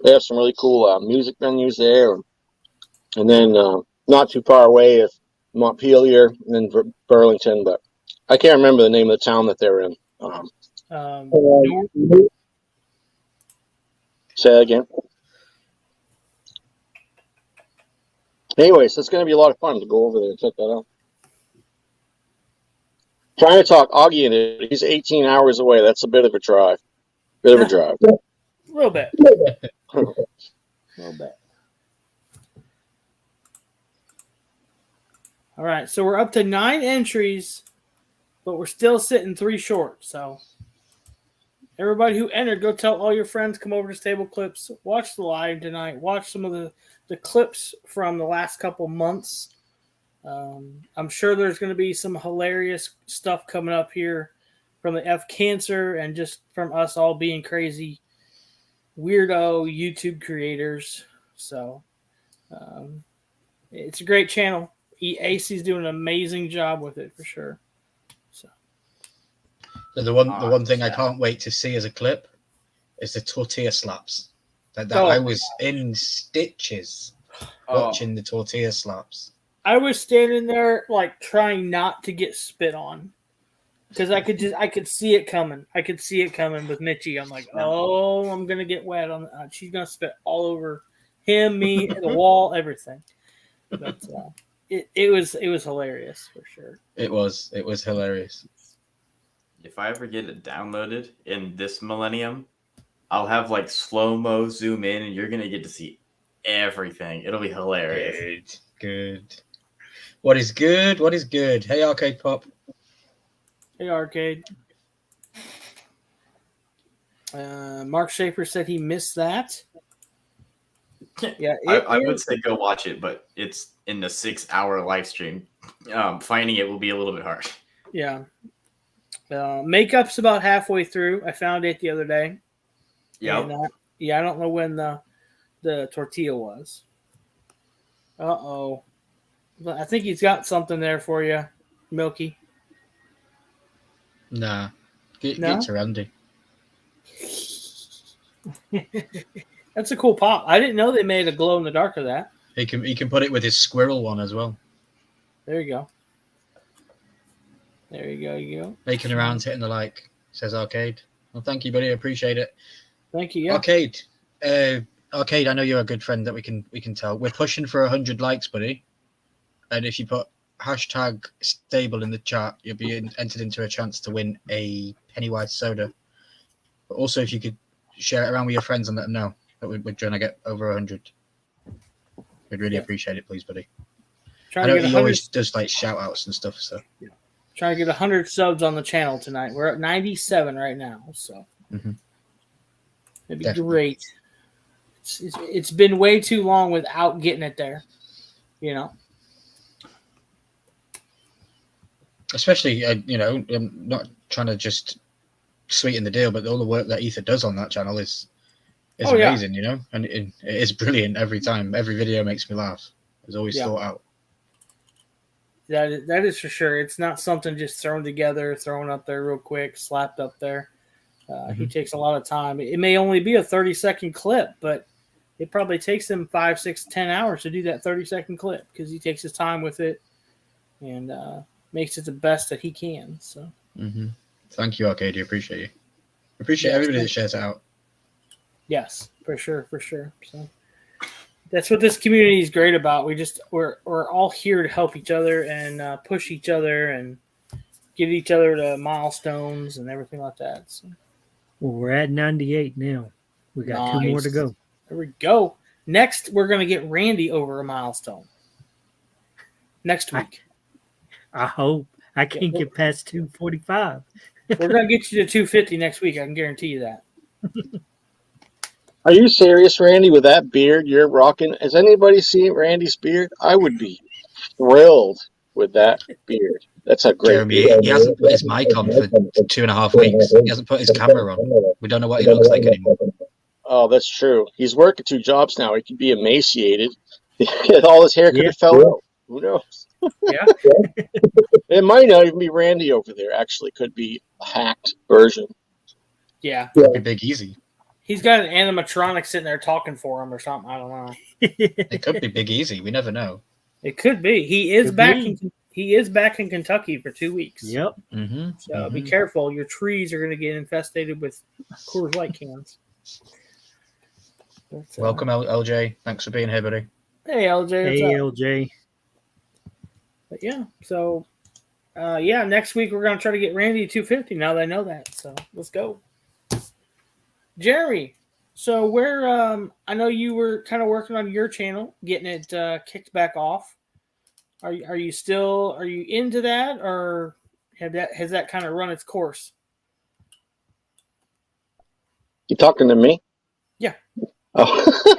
They have some really cool music venues there. And then not too far away is Montpelier and then Burlington. But I can't remember the name of the town that they're in. Say that again. Anyways, it's going to be a lot of fun to go over there and check that out. Trying to talk Augie in it. He's 18 hours away. That's a bit of a drive. Bit of a drive. A little bit. A little bit. All right, so we're up to 9 entries, but we're still sitting 3 short. So everybody who entered, go tell all your friends, come over to Stable Clips, watch the live tonight, watch some of the clips from the last couple months. I'm sure there's going to be some hilarious stuff coming up here from the F Cancer and just from us all being crazy weirdo YouTube creators. So it's a great channel. AC's doing an amazing job with it for sure. So the one thing I can't wait to see as a clip is the tortilla slaps. That Oh. I was in stitches watching the tortilla slaps. I was standing there like trying not to get spit on because I could see it coming. I could see it coming with Mitchie. I'm like, oh, I'm gonna get wet on. She's gonna spit all over him, me, the wall, everything. But it was hilarious for sure. It was hilarious. If I ever get it downloaded in this millennium, I'll have like slow-mo zoom in and you're going to get to see everything. It'll be hilarious. Good. What is good? What is good? Hey, Arcade Pop. Hey, Arcade. Mark Schaefer said he missed that. Yeah, I would say go watch it, but it's in the 6-hour live stream. Finding it will be a little bit hard. Yeah. Makeup's about halfway through. I found it the other day. Yep. And, I don't know when the tortilla was. Uh-oh. I think he's got something there for you, Milky. Nah. No? Get to Randy. That's a cool pop. I didn't know they made a glow in the dark of that. He can put it with his squirrel one as well. There you go. There you go. Making around, hitting the like, says Arcade. Well, thank you, buddy. I appreciate it. Thank you. Yeah. Arcade. Arcade, I know you're a good friend that we can tell. We're pushing for 100 likes, buddy. And if you put hashtag stable in the chat, you'll be entered into a chance to win a Pennywise soda. But also, if you could share it around with your friends and let them know that we're trying to get over 100. We'd really appreciate it, please, buddy. Trying I to know get he 100. always does like shout outs and stuff. So Trying to get 100 subs on the channel tonight. We're at 97 right now, so it'd be Definitely. great. It's been way too long without getting it there, you know. especially I'm not trying to just sweeten the deal, but all the work that Ether does on that channel is amazing, and it is brilliant every time. Every video makes me laugh. It's always thought out. That is for sure. It's not something just thrown together, thrown up there real quick, slapped up there. He takes a lot of time. It may only be a 30-second clip, but it probably takes him 5, 6, 10 hours to do that 30-second clip because he takes his time with it and makes it the best that he can. So, Thank you, Arcade. Appreciate you. Appreciate everybody that shares it out. Yes, for sure. So that's what this community is great about. We're all here to help each other and push each other and get each other to milestones and everything like that. So. Well, we're at 98 now. We got 2 more to go. There we go. Next, we're going to get Randy over a milestone. Next week. I hope. I can't get past 245. We're going to get you to 250 next week. I can guarantee you that. Are you serious, Randy, with that beard you're rocking? Has anybody seen Randy's beard? I would be thrilled with that beard. That's a great Jeremy, beard. he hasn't put his mic on for 2.5 weeks. He hasn't put his camera on. We don't know what he looks like anymore. Oh, that's true. He's working 2 jobs now. He could be emaciated. All his hair could have fell out. Who knows? Yeah. It might not even be Randy over there. Actually, could be a hacked version. Yeah. Could be Big Easy. He's got an animatronic sitting there talking for him or something. I don't know. It could be Big Easy. We never know. It could be. He is back in Kentucky for 2 weeks. Yep. So be careful. Your trees are going to get infestated with Coors Light cans. Welcome, LJ. Thanks for being here, buddy. Hey, LJ. What's Hey, up? LJ. But yeah, so next week we're gonna try to get Randy to 250. Now they know that, so let's go. Jeremy, so where I know you were kind of working on your channel, getting it kicked back off. Are you into that, or has that kind of run its course? You talking to me? Yeah. Oh,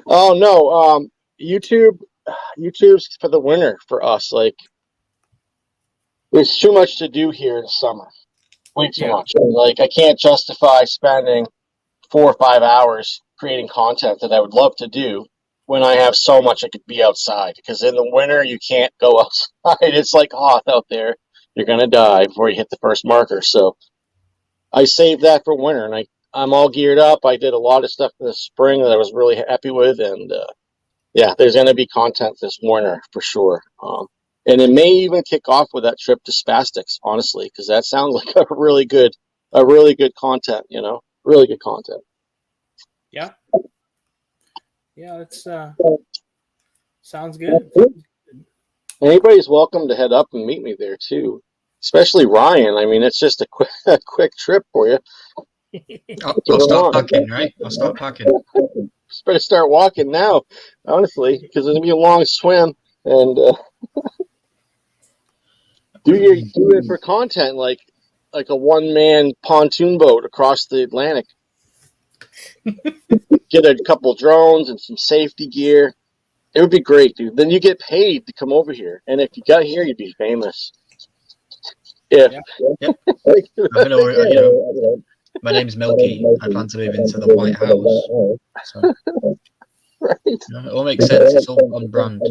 oh no. YouTube's for the winter for us. Like, there's too much to do here in the summer. Way too Yeah. much. Like, I can't justify spending 4 or 5 hours creating content that I would love to do when I have so much I could be outside. Because in the winter, you can't go outside. It's like hot out there. You're gonna die before you hit the first marker. So I saved that for winter, and I'm all geared up. I did a lot of stuff in the spring that I was really happy with, and yeah, there's gonna be content this winter for sure. And it may even kick off with that trip to Spastics, honestly, because that sounds like a really good content. Really good content. Yeah. Yeah, it's sounds good. Anybody's welcome to head up and meet me there too, especially Ryan. I mean, it's just a quick trip for you. I'll start packing, right? I'll start packing. Just better start walking now, honestly, because it's gonna be a long swim, and do it for content, like a one-man pontoon boat across the Atlantic. Get a couple drones and some safety gear. It would be great, dude. Then you get paid to come over here, and if you got here, you'd be famous. If Yep. My name's Milky. I plan to move into the White House. So, right. it all makes sense. It's all on brand.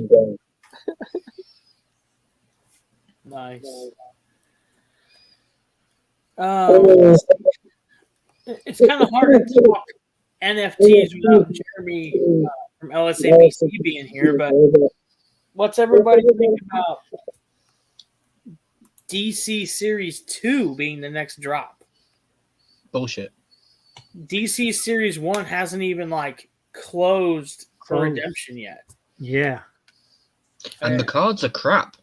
Nice. It's kind of hard to talk NFTs without Jeremy from LSABC being here, but what's everybody think about DC Series 2 being the next drop? Bullshit. DC Series 1 hasn't even closed for redemption yet. Yeah. And the cards are crap.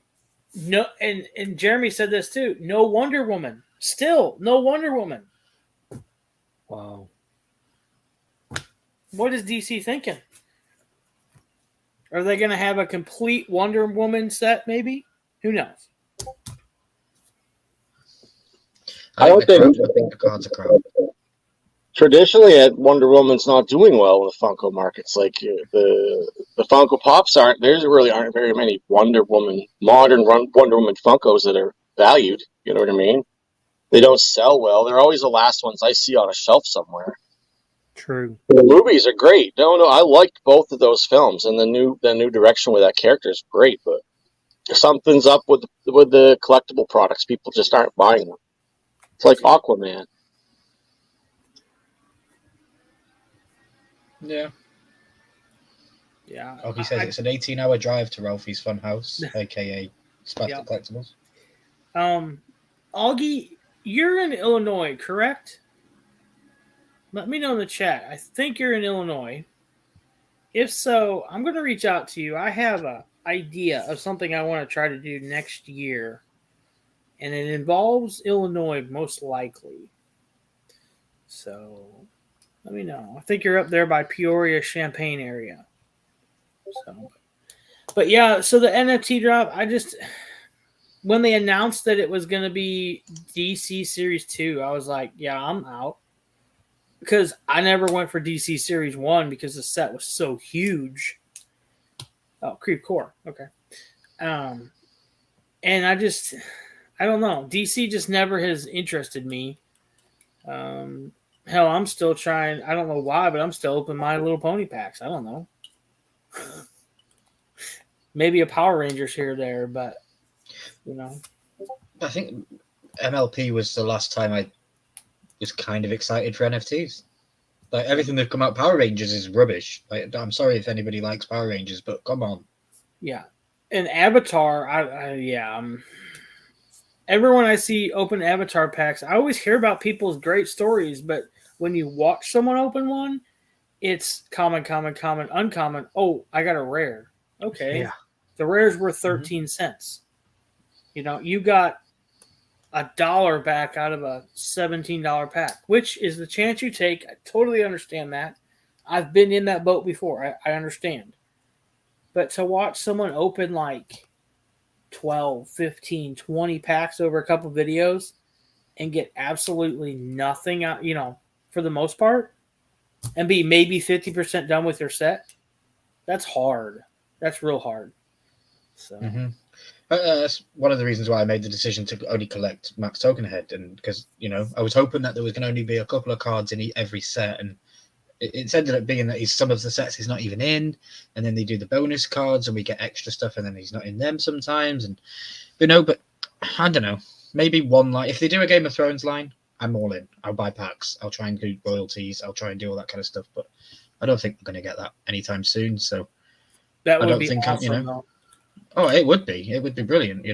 No, and Jeremy said this too. No Wonder Woman. Still, no Wonder Woman. Wow. What is DC thinking? Are they going to have a complete Wonder Woman set, maybe? Who knows? I think the cards are crap. Traditionally, Wonder Woman's not doing well in the Funko markets. Like the Funko Pops aren't. There really aren't very many modern Wonder Woman Funkos that are valued. You know what I mean? They don't sell well. They're always the last ones I see on a shelf somewhere. True. The movies are great. No, I liked both of those films, and the new direction with that character is great. But something's up with the collectible products. People just aren't buying them. It's like Aquaman. Yeah. Yeah. He says it's an 18-hour drive to Ralphie's Funhouse, aka Spastic Collectibles. Augie, you're in Illinois, correct? Let me know in the chat. I think you're in Illinois. If so, I'm going to reach out to you. I have an idea of something I want to try to do next year, and it involves Illinois most likely. So let me know. I think you're up there by Peoria, Champaign area. So, but yeah, so the NFT drop, when they announced that it was going to be DC Series 2, I was like, yeah, I'm out. Because I never went for DC Series 1 because the set was so huge. Oh, Creep Core. Okay. And I don't know. DC just never has interested me. Hell, I'm still trying. I don't know why, but I'm still opening My Little Pony packs. I don't know. Maybe a Power Rangers here or there, but, I think MLP was the last time I was kind of excited for NFTs. Like, everything they've come out, Power Rangers is rubbish. Like, I'm sorry if anybody likes Power Rangers, but come on. Yeah. And Avatar, everyone I see open Avatar packs, I always hear about people's great stories, but when you watch someone open one, it's common, uncommon. Oh, I got a rare. Okay. Yeah. The rare's worth 13 cents. You got $1 back out of a $17 pack, which is the chance you take. I totally understand that. I've been in that boat before. I understand. But to watch someone open like 12, 15, 20 packs over a couple videos and get absolutely nothing out, for the most part, and be maybe 50% done with your set, that's hard. That's real hard. So that's one of the reasons why I made the decision to only collect Max Token Head, and because I was hoping that there was going to only be a couple of cards in every set, and it's ended up being that some of the sets he's not even in, and then they do the bonus cards and we get extra stuff, and then he's not in them sometimes, but I don't know. Maybe one line. If they do a Game of Thrones line, I'm all in. I'll buy packs. I'll try and do royalties. I'll try and do all that kind of stuff. But I don't think we're going to get that anytime soon. So that would I don't be think awesome. Oh, it would be. It would be brilliant.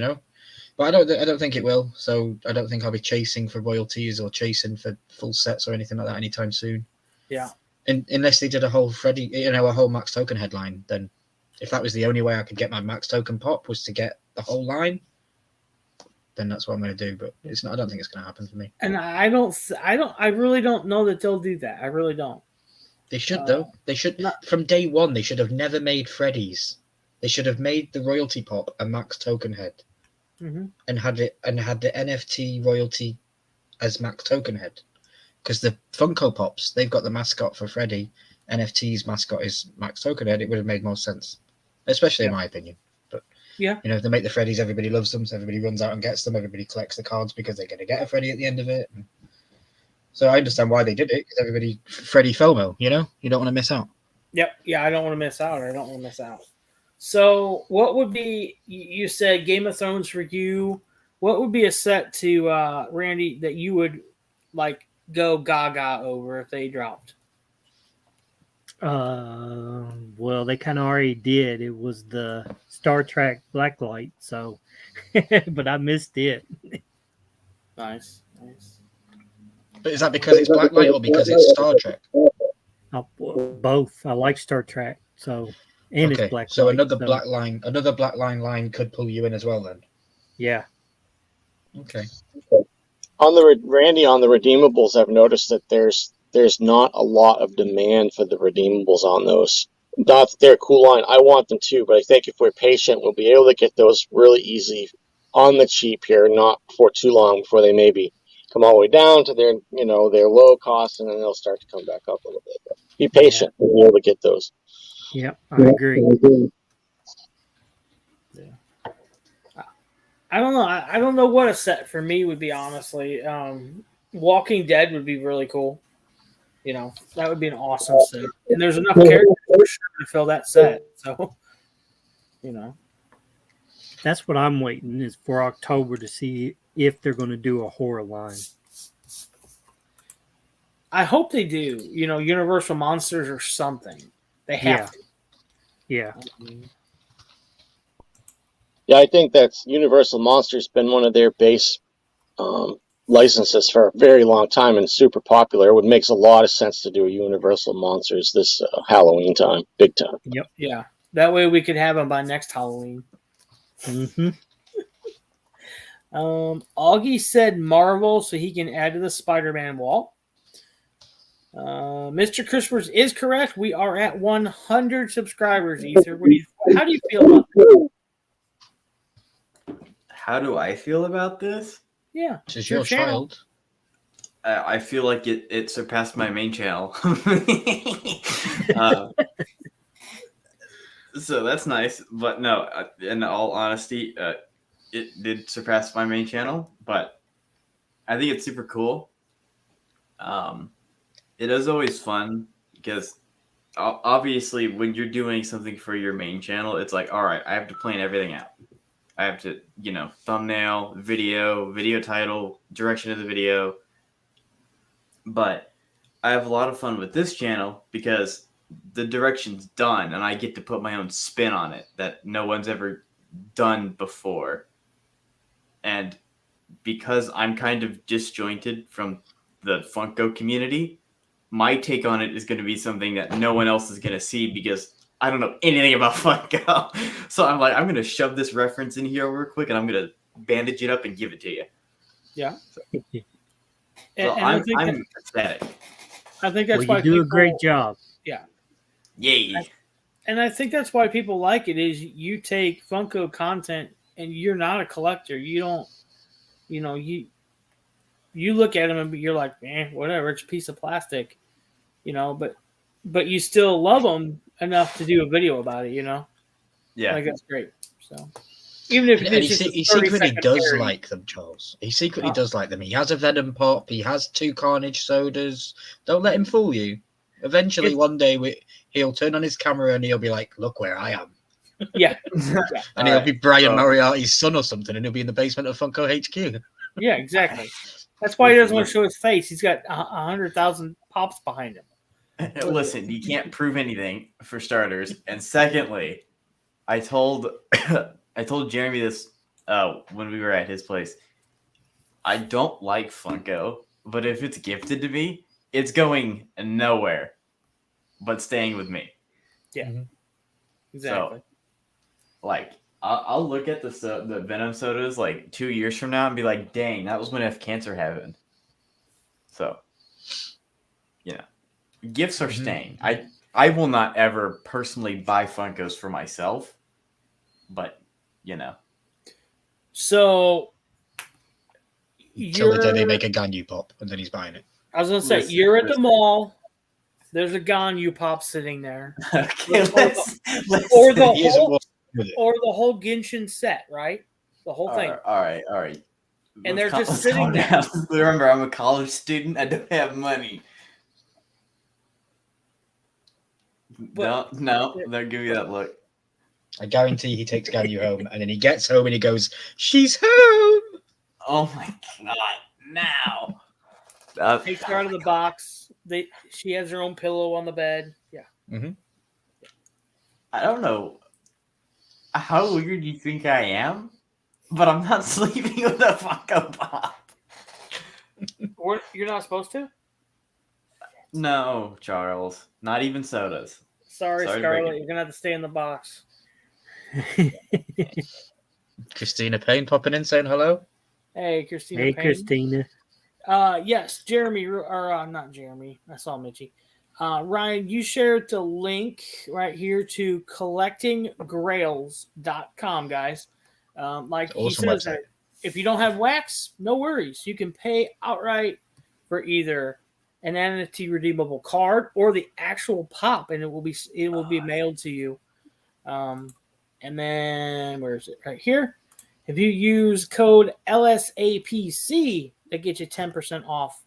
But I don't think it will. So I don't think I'll be chasing for royalties or chasing for full sets or anything like that anytime soon. Yeah. Unless they did a whole Freddy, a whole Max Token headline, then if that was the only way I could get my Max Token pop was to get the whole line, then that's what I'm going to do. But it's not. I don't think it's going to happen for me. And I really don't know that they'll do that. I really don't. They should though. They should from day one. They should have never made Freddy's. They should have made the royalty pop a Max Token Head, and had the NFT royalty as Max Token Head. Because the Funko Pops, they've got the mascot for Freddy. NFT's mascot is Max Token Head. It would have made more sense, especially in my opinion. But if they make the Freddys, everybody loves them, so everybody runs out and gets them. Everybody collects the cards because they're going to get a Freddy at the end of it. So I understand why they did it, because everybody Freddy FOMO. You don't want to miss out. Yep. Yeah, I don't want to miss out. So what would be? You said Game of Thrones for you. What would be a set to Randy that you would like go gaga over if they dropped? Well, they kind of already did. It was the Star Trek Blacklight, so but I missed it. Nice. But is that because it's Blacklight or because it's Star Trek? Both. I like Star Trek, so and it's Blacklight. So another black line could pull you in as well then. Yeah. Okay. On the redeemables, I've noticed that there's not a lot of demand for the redeemables on those. Not that they're a cool line. I want them too, but I think if we're patient, we'll be able to get those really easy on the cheap here, not for too long before they maybe come all the way down to their low cost, and then they'll start to come back up a little bit. But be patient. We'll be able to get those. Yeah, I agree. I don't know. I don't know what a set for me would be, honestly. Walking Dead would be really cool. That would be an awesome set. And there's enough characters for sure to fill that set. So, That's what I'm waiting is for October to see if they're going to do a horror line. I hope they do. Universal Monsters or something. They have to. Yeah. Yeah, I think that's Universal Monsters been one of their base licenses for a very long time and super popular. It would makes a lot of sense to do a Universal Monsters this Halloween time, big time. Yep. Yeah. That way we could have them by next Halloween. Augie said Marvel so he can add to the Spider-Man wall. Mr. Crispers is correct. We are at 100 subscribers, Ether. How do you feel about this? How do I feel about this? Yeah. This is your child. I feel like it surpassed my main channel. So that's nice. But no, in all honesty, it did surpass my main channel. But I think it's super cool. It is always fun because obviously when you're doing something for your main channel, it's like, all right, I have to plan everything out. I have to, thumbnail, video title, direction of the video. But I have a lot of fun with this channel because the direction's done and I get to put my own spin on it that no one's ever done before. And because I'm kind of disjointed from the Funko community, my take on it is going to be something that no one else is going to see because I don't know anything about Funko. So I'm like, I'm going to shove this reference in here real quick and I'm going to bandage it up and give it to you. Yeah. So I'm ecstatic. I think that's Well, why you do a people- great job. Yeah. Yay. And I think that's why people like it is you take Funko content and you're not a collector. You don't, you look at them and you're like, whatever, it's a piece of plastic, but you still love them enough to do a video about it, Yeah. Like that's great. So even if And it's he, just a he 30 secretly second does parody. like them, Charles. He secretly does like them. He has a Venom pop. He has 2 Carnage sodas. Don't let him fool you. Eventually, one day, he'll turn on his camera and he'll be like, "Look where I am." Yeah. And he'll be Brian Moriarty's son or something, and he'll be in the basement of Funko HQ. Yeah, exactly. That's why he doesn't want to show his face. He's got 100,000 pops behind him. Listen, you can't prove anything for starters, and secondly, I told Jeremy this when we were at his place. I don't like Funko, but if it's gifted to me, it's going nowhere, but staying with me. Yeah, Mm-hmm. exactly. So, like, I'll look at the Venom sodas like 2 years from now and be like, "Dang, that was when F Cancer happened." So, gifts are staying. I will not ever personally buy Funkos for myself, but So Till the day they make a Ganyu pop, and then he's buying it. I was gonna say, you're at the mall. There's a Ganyu pop sitting there, Okay, or He isn't walking with it. the whole Genshin set, right? The whole thing. All right. And they're just Let's sitting calm there. down. Remember, I'm a college student. I don't have money. But- No, don't give me that look. I guarantee he takes Ganyu home, and then he gets home and he goes, "She's home." Oh my god! Now, Takes her out of the box. She has her own pillow on the bed. Yeah. Mm-hmm. I don't know how weird you think I am, but I'm not sleeping with a Funko Pop. Or you're not supposed to? No, Charles. Not even sodas. Sorry, Sorry to break Scarlett. it. You're gonna have to stay in the box. Christina Payne popping in saying hello. Hey, Christina. Hey, Payne. Christina. Yes, Jeremy, or not Jeremy. I saw Mitchie. Ryan, you shared the link right here to collectinggrails.com, guys. Like he Awesome says, website. if you don't have wax, no worries. You can pay outright for either an NFT redeemable card or the actual pop, and it will be mailed to you. And then where is it? Right here. If you use code LSAPC, that gets you 10% off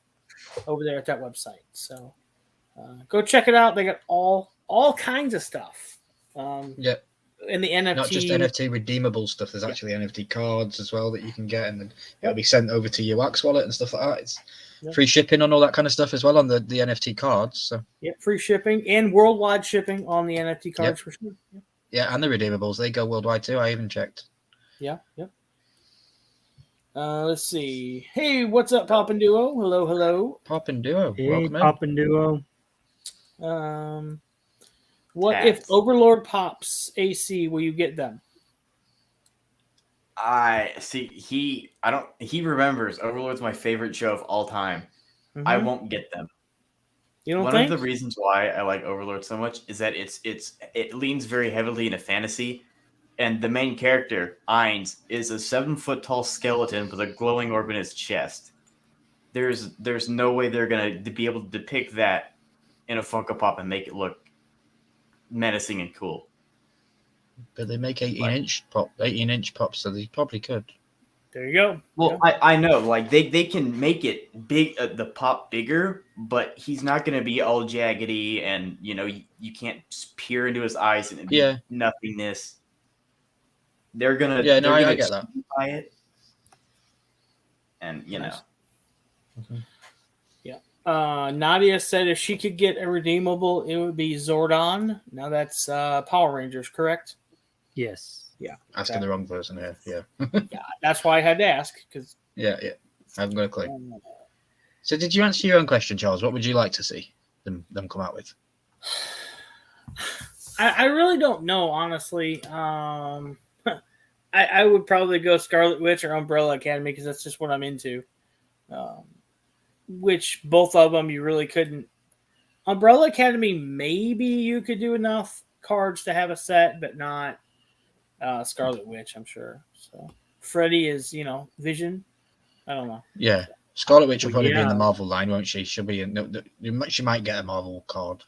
over there at that website. So go check it out. They got all kinds of stuff. Yeah. In the NFT. Not just NFT redeemable stuff. There's actually NFT cards as well that you can get, and then it'll be sent over to your Wax wallet and stuff like that. It's free shipping on all that kind of stuff as well on the NFT cards. So free shipping and worldwide shipping on the NFT cards for sure. Yeah, and the redeemables, they go worldwide too. I even checked. Yeah. Let's see. Hey, what's up, Pop and Duo? Hello. Pop and Duo. Hey, Welcome in. Pop and Duo. What if Overlord pops AC? Will you get them? I see. He remembers Overlord's my favorite show of all time. Mm-hmm. I won't get them. You don't One think? of the reasons why I like Overlord so much is that it leans very heavily into fantasy, and the main character Ainz is a 7-foot tall skeleton with a glowing orb in his chest. There's no way they're gonna be able to depict that in a Funko Pop and make it look menacing and cool. But they make 18-inch pops, so they probably could. There you go. Well, yeah. I know, like they can make it big, the pop bigger, but he's not going to be all jaggedy, and you can't peer into his eyes and it'd be nothingness. They're gonna, I get that. By it, and Mm-hmm. Yeah. Nadia said if she could get a redeemable, it would be Zordon. Now that's Power Rangers, correct? Yes. Yeah. Asking the wrong person here. Yeah. Yeah, that's why I had to ask because. Yeah. I haven't got a clue. So, did you answer your own question, Charles? What would you like to see? them come out with? I really don't know, honestly. I would probably go Scarlet Witch or Umbrella Academy because that's just what I'm into. Which both of them you really couldn't. Umbrella Academy, maybe you could do enough cards to have a set, but not Scarlet Witch, I'm sure. So Freddy is, Vision. I don't know. Yeah, Scarlet Witch will probably be in the Yeah. Marvel line, won't she? She'll be in. She might get a Marvel card.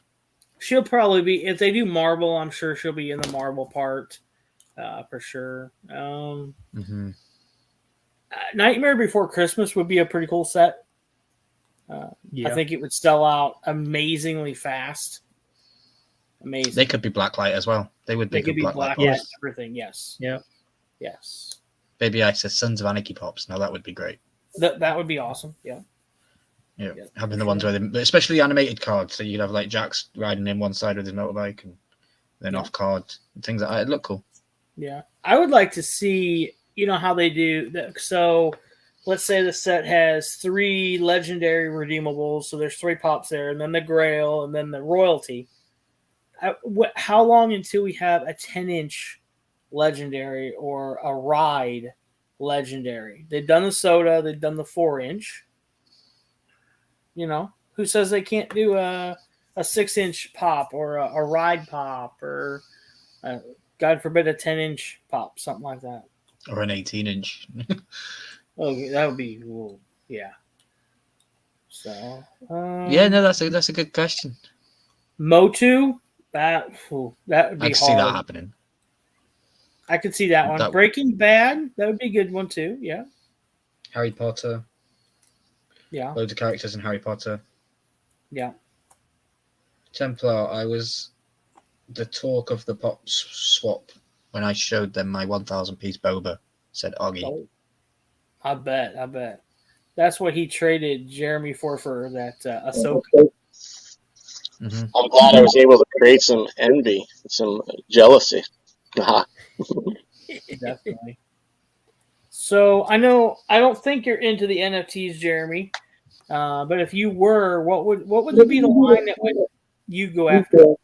She'll probably be, if they do Marvel, I'm sure she'll be in the Marvel part for sure. Mm-hmm. Nightmare Before Christmas would be a pretty cool set. Yeah. I think it would sell out amazingly fast. Amazing. They could be Blacklight as well. They would be They could good be Blacklight black pops. light, Yes. everything. Yes. Yeah. Yes. Baby Isis, Sons of Anarchy pops. Now that would be great. That would be awesome. Yeah. Yeah, Yeah, having for the ones where they, especially animated cards, so you'd have like Jax riding in one side with his motorbike and then Yeah. off card and things like that. It'd look cool. Yeah. I would like to see, how they do that. So let's say the set has 3 legendary redeemables. So there's 3 pops there, and then the Grail, and then the Royalty. How long until we have a 10-inch legendary or a ride legendary? They've done the soda, they've done the 4-inch. Who says they can't do a 6-inch pop or a ride pop or, God forbid, a 10-inch pop, something like that? Or an 18-inch. Okay, that would be cool. Yeah. So. Yeah, no, that's a good question. Motu, that would be I can hard. see that happening. I could see that one. That- Breaking Bad, that would be a good one too. Yeah. Harry Potter, Yeah. loads of characters in Harry Potter. Yeah. Templar, I was the talk of the pop swap when I showed them my 1,000-piece Boba, said Augie. Oh, I bet. That's what he traded Jeremy for that Ahsoka. Mm-hmm. I'm glad I was able to create some envy, some jealousy. Definitely. So I don't think you're into the NFTs, Jeremy. But if you were, what would be the line that would you go after?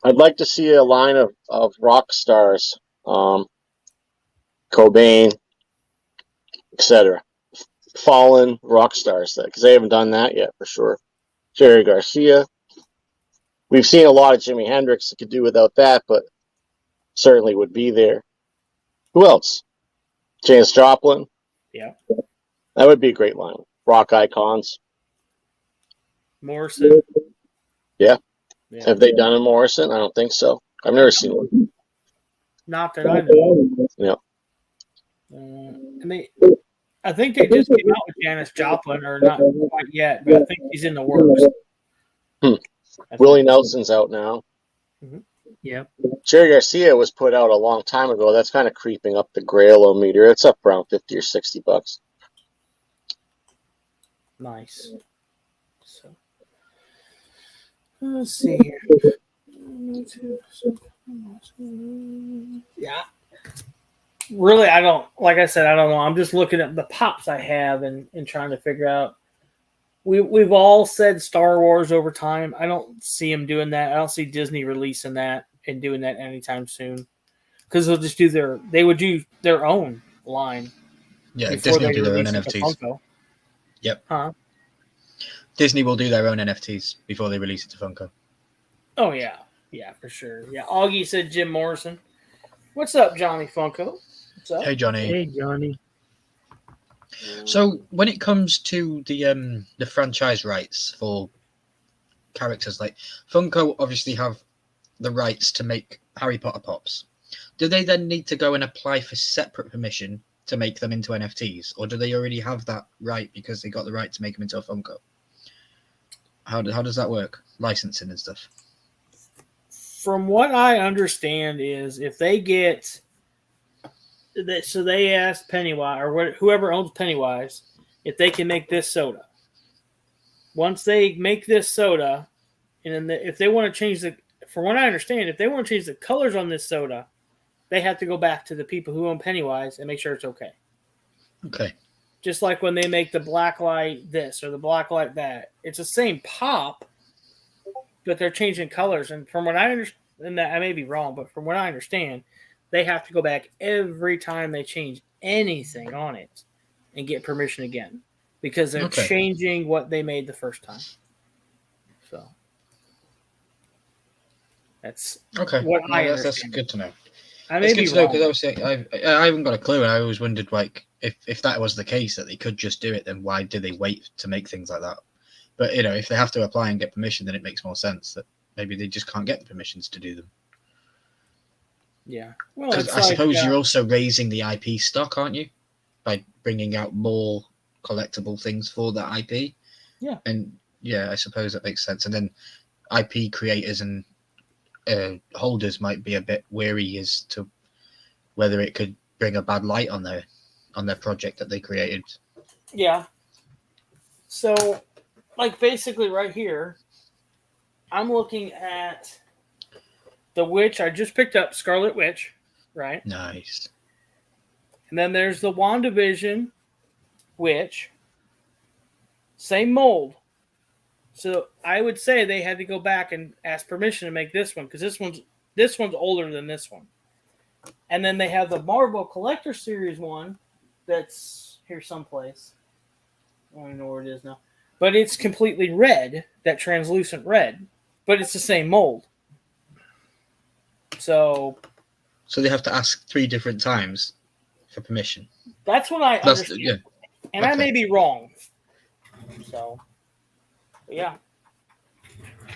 I'd like to see a line of rock stars, Cobain, etc. Fallen rock stars, because they haven't done that yet for sure. Jerry Garcia. We've seen a lot of Jimi Hendrix that could do without that, but certainly would be there. Who else? Janis Joplin. Yeah. That would be a great line. Rock icons. Morrison. Yeah. Yeah. Have they done a Morrison? I don't think so. I've never seen one. Not that I know. Yeah. I think they just came out with Janis Joplin, or not quite yet, but I think she's in the works. Willie Nelson's out now. Yeah. Jerry Garcia was put out a long time ago. That's kind of creeping up the Grail-o-meter. It's up around $50 or $60. Nice. So let's see here. Yeah. Really, I don't. Like I said, I don't know. I'm just looking at the pops I have and trying to figure out. We've all said Star Wars over time. I don't see them doing that. I don't see Disney releasing that and doing that anytime soon. Because they'll just they would do their own line. Yeah, before Disney will they do their own release it to NFTs. Funko. Yep. Huh? Disney will do their own NFTs before they release it to Funko. Oh yeah, yeah, for sure. Yeah, Augie said Jim Morrison. What's up, Johnny Funko? What's up? Hey, Johnny. Hey, Johnny. So when it comes to the franchise rights for characters, like Funko obviously have the rights to make Harry Potter pops. Do they then need to go and apply for separate permission to make them into NFTs, or do they already have that right because they got the right to make them into a Funko? How does that work? Licensing and stuff. From what I understand is if they get that, so they asked Pennywise or whoever owns Pennywise if they can make this soda. Once they make this soda, and then if they want to change from what I understand, if they want to change the colors on this soda, they have to go back to the people who own Pennywise and make sure it's okay. Okay. Just like when they make the black light this or the black light that, it's the same pop, but they're changing colors. And from what I understand, and that I may be wrong, but from what I understand, they have to go back every time they change anything on it and get permission again because they're Okay. changing what they made the first time. So that's Okay. what I That's understand. good to know. I may It's be good to know wrong. because obviously I haven't got a clue. And I always wondered, like, if that was the case that they could just do it, then why do they wait to make things like that? But if they have to apply and get permission, then it makes more sense that maybe they just can't get the permissions to do them. Yeah. Well, Because it's I suppose like, you're also raising the IP stock, aren't you? By bringing out more collectible things for that IP. Yeah. And yeah, I suppose that makes sense. And then IP creators and holders might be a bit wary as to whether it could bring a bad light on their project that they created. yeah. So, like, basically right here, I'm looking at the witch. I just picked up Scarlet Witch, right? Nice. And then there's the WandaVision witch. Same mold. So I would say they had to go back and ask permission to make this one because this one's older than this one. And then they have the Marvel Collector Series one that's here someplace. I don't know where it is now. But it's completely red, that translucent red. But it's the same mold. So they have to ask 3 different times for permission. that's what I understand. Yeah. And I may be wrong. So, yeah.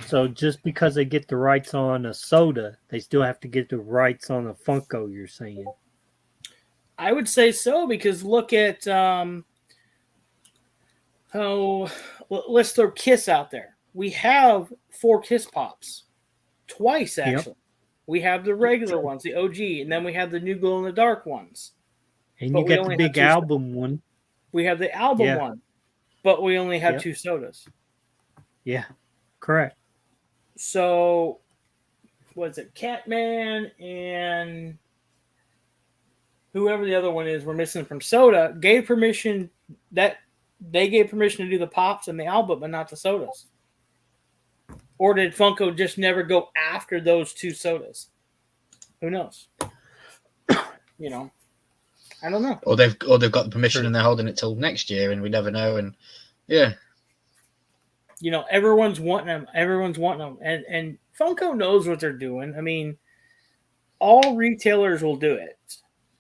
So just because they get the rights on a soda, they still have to get the rights on a Funko, you're saying? I would say so because look at let's throw Kiss out there. We have 4 Kiss Pops. Twice, actually. Yep. We have the regular ones, the OG, and then we have the new glow-in-the-dark ones. And you got the big album one. We have the album one, but we only have 2 sodas. Yeah, correct. So, what's it? Catman and whoever the other one is we're missing from soda gave permission to do the pops and the album, but not the sodas. Or did Funko just never go after those 2 sodas? Who knows? I don't know. Or they've got the permission and they're holding it till next year, and we never know. And yeah, everyone's wanting them. And Funko knows what they're doing. I mean, all retailers will do it.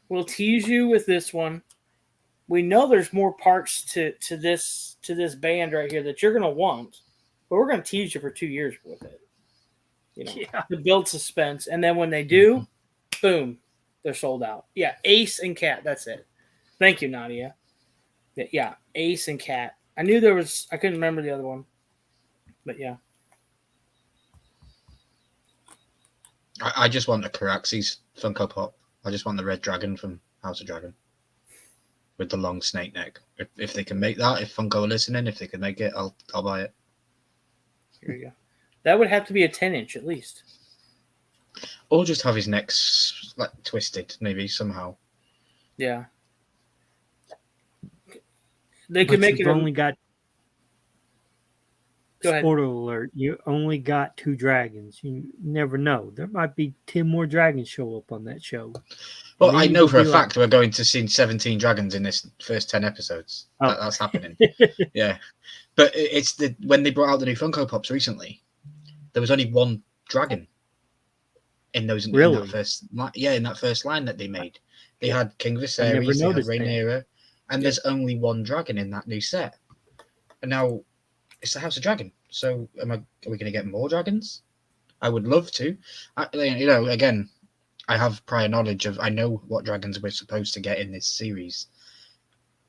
We'll tease you with this one. We know there's more parts to this band right here that you're going to want, but we're going to tease you for 2 years with it. To build suspense, and then when they do, boom, they're sold out. Yeah, Ace and Cat. That's it. Thank you, Nadia. Yeah, Ace and Cat. I knew there was. I couldn't remember the other one, but yeah. I just want a Caraxes Funko Pop. I just want the red dragon from House of Dragon with the long snake neck. If they can make that, if Funko are listening, if they can make it, I'll buy it. Here you go. That would have to be a 10-inch at least. Or just have his neck twisted, maybe somehow. Yeah. They could make it. Only got. Go ahead. Spoiler alert! You only got 2 dragons. You never know. There might be 10 more dragons show up on that show. Well, I know for a fact we're going to see 17 dragons in this first 10 episodes. Oh. That's happening. Yeah, but it's when they brought out the new Funko Pops recently, there was only 1 dragon in those. Really? In that first line that they made, they had King Viserys, they had Rhaenyra, and there's only 1 dragon in that new set. And now it's the House of Dragon. So are we going to get more dragons? I would love to. Again, I have prior knowledge of. I know what dragons we're supposed to get in this series,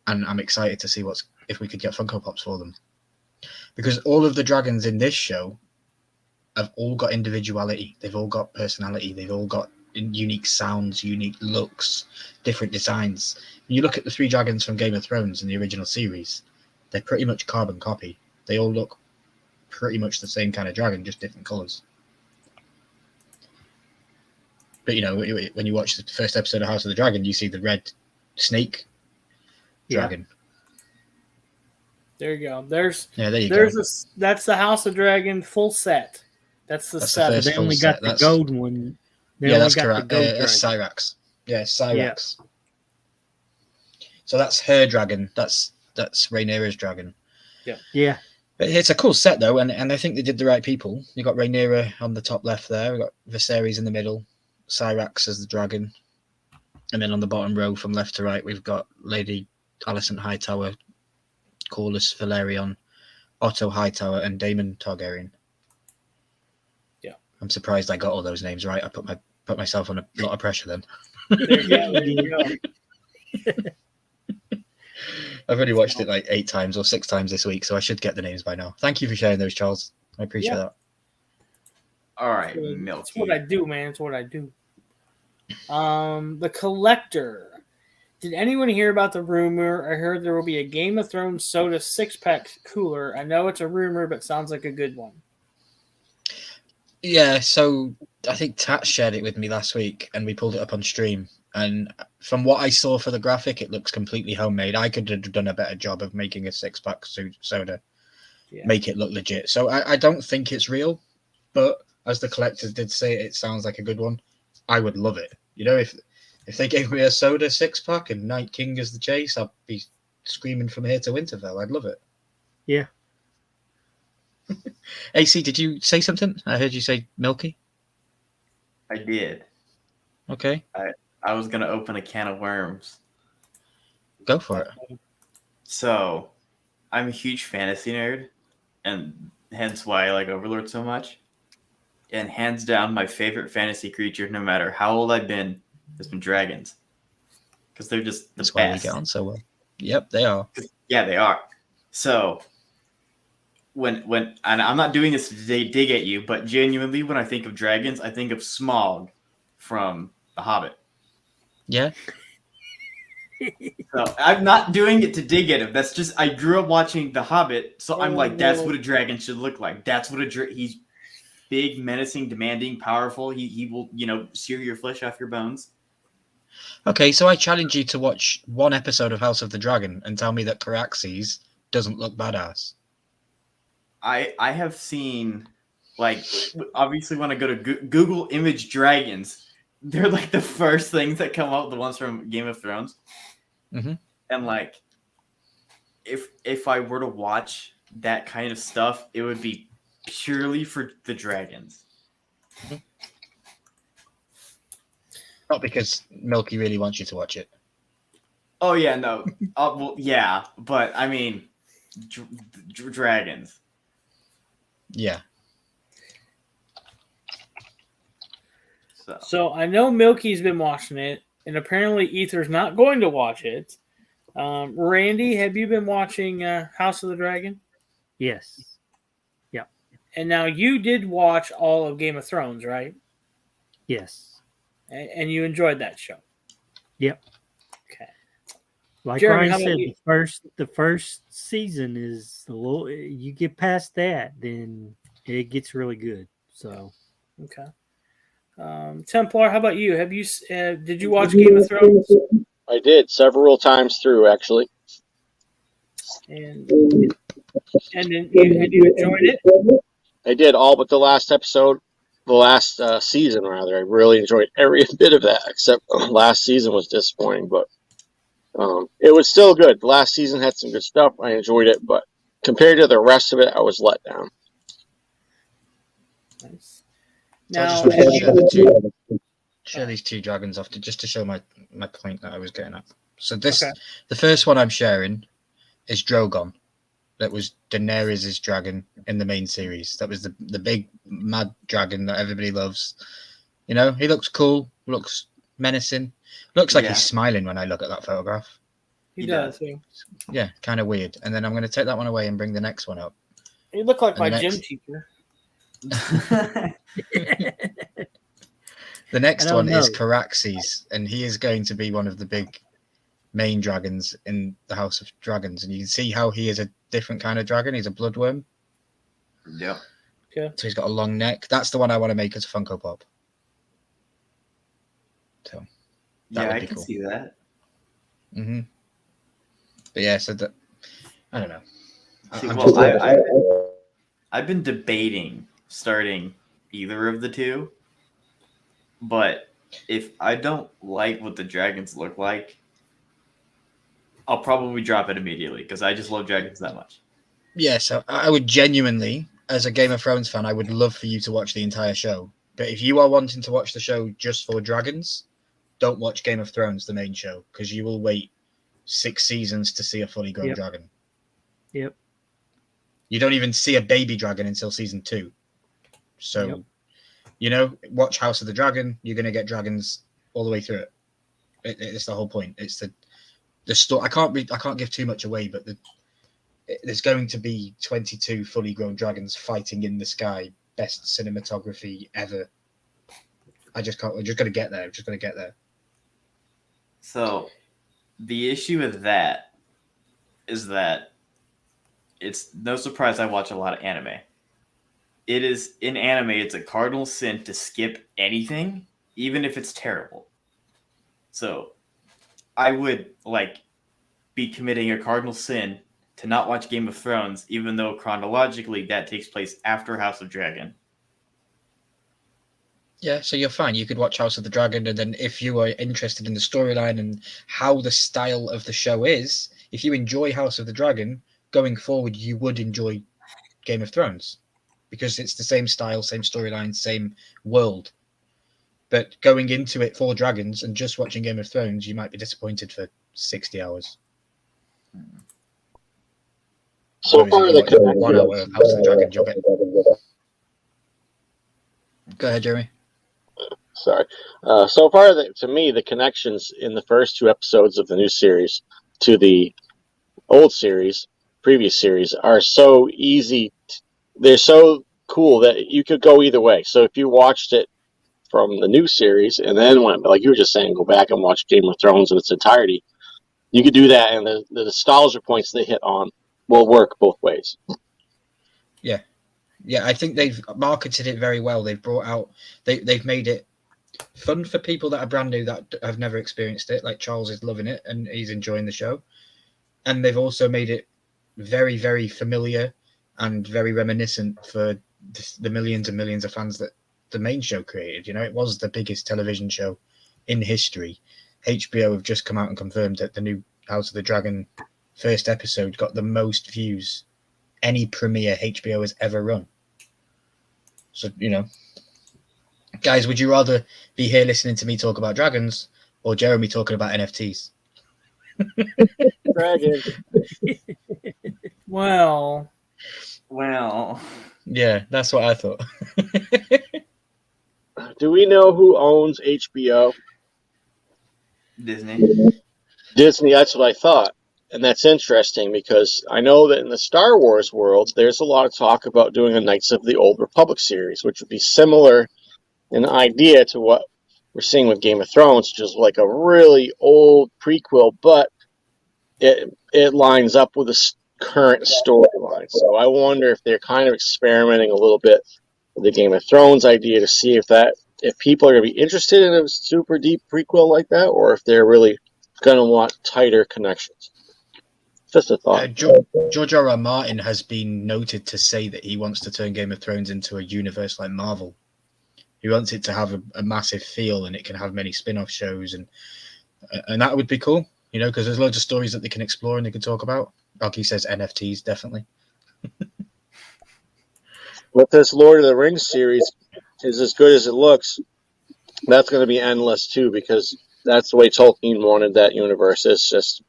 and I'm excited to see if we could get Funko Pops for them, because all of the dragons in this show have all got individuality. They've all got personality. They've all got unique sounds, unique looks, different designs. When you look at the 3 dragons from Game of Thrones in the original series, they're pretty much carbon copy. They all look pretty much the same kind of dragon, just different colors. But when you watch the first episode of House of the Dragon, you see the red snake dragon. There you go. There you go. That's the House of Dragon full set. That's the That's the seven. first They full only set. got the That's gold one. They yeah, only that's got correct. the gold It's dragon. Cyrax. Yeah, Cyrax. So that's her dragon. That's Rhaenyra's dragon. Yeah. But it's a cool set though, and I think they did the right people. You got Rhaenyra on the top left there. We got Viserys in the middle, Cyrax as the dragon, and then on the bottom row from left to right, we've got Lady Alicent Hightower, Corlys Velaryon, Otto Hightower, and Daemon Targaryen. Yeah. I'm surprised I got all those names right. I put myself on a lot of pressure then. There you go. I've only watched it like 8 times or 6 times this week, so I should get the names by now. Thank you for sharing those, Charles. I appreciate that. All right, That's Milky. what I do, man. That's what I do. The Collector. Did anyone hear about the rumor? I heard there will be a Game of Thrones soda 6-pack cooler. I know it's a rumor, but sounds like a good one. Yeah, so I think Tat shared it with me last week, and we pulled it up on stream. And from what I saw for the graphic, it looks completely homemade. I could have done a better job of making a 6-pack soda, make it look legit. So I don't think it's real, but as the collectors did say, it sounds like a good one. I would love it. You know, if they gave me a soda 6-pack and Night King as the chase, I'd be screaming from here to Winterfell. I'd love it. Yeah. AC, did you say something? I heard you say Milky. I did. Okay, I was gonna open a can of worms. go for it. So, I'm a huge fantasy nerd, and hence why I like Overlord so much. And hands down, my favorite fantasy creature, no matter how old I've been, has been dragons. Because they're just the That's why we best. get on so well. Yep, they are. Yeah, they are. So, when and I'm not doing this to dig at you, but genuinely, when I think of dragons, I think of Smaug from The Hobbit. Yeah. So I'm not doing it to dig at him. That's just I grew up watching The Hobbit, so I'm like, that's what a dragon should look like. That's what he's big, menacing, demanding, powerful. He will, sear your flesh off your bones. Okay, so I challenge you to watch one episode of House of the Dragon and tell me that Caraxes doesn't look badass. I have seen, like, obviously when I go to Google image dragons, they're like the first things that come up, the ones from Game of Thrones. Mm-hmm. And like, if I were to watch that kind of stuff, it would be purely for the dragons. Not because Milky really wants you to watch it. Oh yeah, no. Well, yeah, but I mean, dragons. Yeah. So I know Milky's been watching it, and apparently Ether's not going to watch it. Randy, have you been watching House of the Dragon? Yes. And now you did watch all of Game of Thrones, right? Yes. And you enjoyed that show. Yep. Okay. Like Jeremy, Ryan how about said, you? the first season is a little. You get past that, then it gets really good. So Okay. Templar, how about you? Have you did you watch Game of Thrones? I did several times through, actually. And then you enjoyed it? I did all but the last episode, the last season, rather. I really enjoyed every bit of that, except last season was disappointing, but it was still good. The last season had some good stuff. I enjoyed it, but compared to the rest of it, I was let down. Nice. So I Now, just want to share these two dragons off just to show my point that I was getting at. So the first one I'm sharing is Drogon. That was Daenerys' dragon in the main series. That was the big mad dragon that everybody loves. You know, he looks cool, looks menacing. Looks like he's smiling when I look at that photograph. he does. Yeah. Yeah, kind of weird. And then I'm going to take that one away and bring the next one up. You look like And my gym teacher. The next one is Caraxes, and he is going to be one of the big main dragons in the House of Dragons. And you can see how he is a different kind of dragon. He's a bloodworm. Yeah. Okay. So he's got a long neck. That's the one I want to make as a Funko Pop. So I can see that. Mm-hmm. But yeah, so that I don't know. I've been debating starting either of the two. But if I don't like what the dragons look like, I'll probably drop it immediately because I just love dragons that much. Yeah, so I would genuinely, as a Game of Thrones fan, I would love for you to watch the entire show. But if you are wanting to watch the show just for dragons, don't watch Game of Thrones, the main show, because you will wait 6 seasons to see a fully grown dragon. Yep. You don't even see a baby dragon until season 2. So, watch House of the Dragon. You're going to get dragons all the way through it. It's the whole point. It's the story. I can't give too much away, but there's going to be 22 fully grown dragons fighting in the sky. Best cinematography ever. I just can't. We're just going to get there. We're just going to get there. So, the issue with that is that it's no surprise I watch a lot of anime. It is in anime, it's a cardinal sin to skip anything, even if it's terrible. So, I would be committing a cardinal sin to not watch Game of Thrones, even though chronologically that takes place after House of Dragon. Yeah, so you're fine. You could watch House of the Dragon, and then if you are interested in the storyline and how the style of the show is, if you enjoy House of the Dragon, going forward, you would enjoy Game of Thrones because it's the same style, same storyline, same world. But going into it for dragons and just watching Game of Thrones, you might be disappointed for 60 hours. So far, the 1 hour of House of the Dragon, you'll get. Go ahead, Jeremy. Sorry. So far, to me, the connections in the first 2 episodes of the new series to the old series, previous series, are so easy. They're so cool that you could go either way. So if you watched it from the new series and then went, like you were just saying, go back and watch Game of Thrones in its entirety, you could do that, and the nostalgia points they hit on will work both ways. Yeah, I think they've marketed it very well. They've brought out, they've made it fun for people that are brand new that have never experienced it. Like Charles is loving it and he's enjoying the show. And they've also made it very, very familiar and very reminiscent for the millions and millions of fans that the main show created. It was the biggest television show in history. HBO have just come out and confirmed that the new House of the Dragon first episode got the most views any premiere HBO has ever run. So, guys, would you rather be here listening to me talk about dragons or Jeremy talking about NFTs? Dragon. Well, yeah, that's what I thought. Do we know who owns HBO? Disney. Disney, that's what I thought. And that's interesting because I know that in the Star Wars world, there's a lot of talk about doing a Knights of the Old Republic series, which would be similar in idea to what we're seeing with Game of Thrones, which is like a really old prequel, but it lines up with the current storyline. So I wonder if they're kind of experimenting a little bit with the Game of Thrones idea to see if people are going to be interested in a super deep prequel like that, or if they're really going to want tighter connections. Just a thought. George R.R. Martin has been noted to say that he wants to turn Game of Thrones into a universe like Marvel. He wants it to have a massive feel, and it can have many spin-off shows, and that would be cool, because there's loads of stories that they can explore and they can talk about. Like he says, NFTs, definitely. But this Lord of the Rings series is as good as it looks. That's going to be endless, too, because that's the way Tolkien wanted that universe. It's just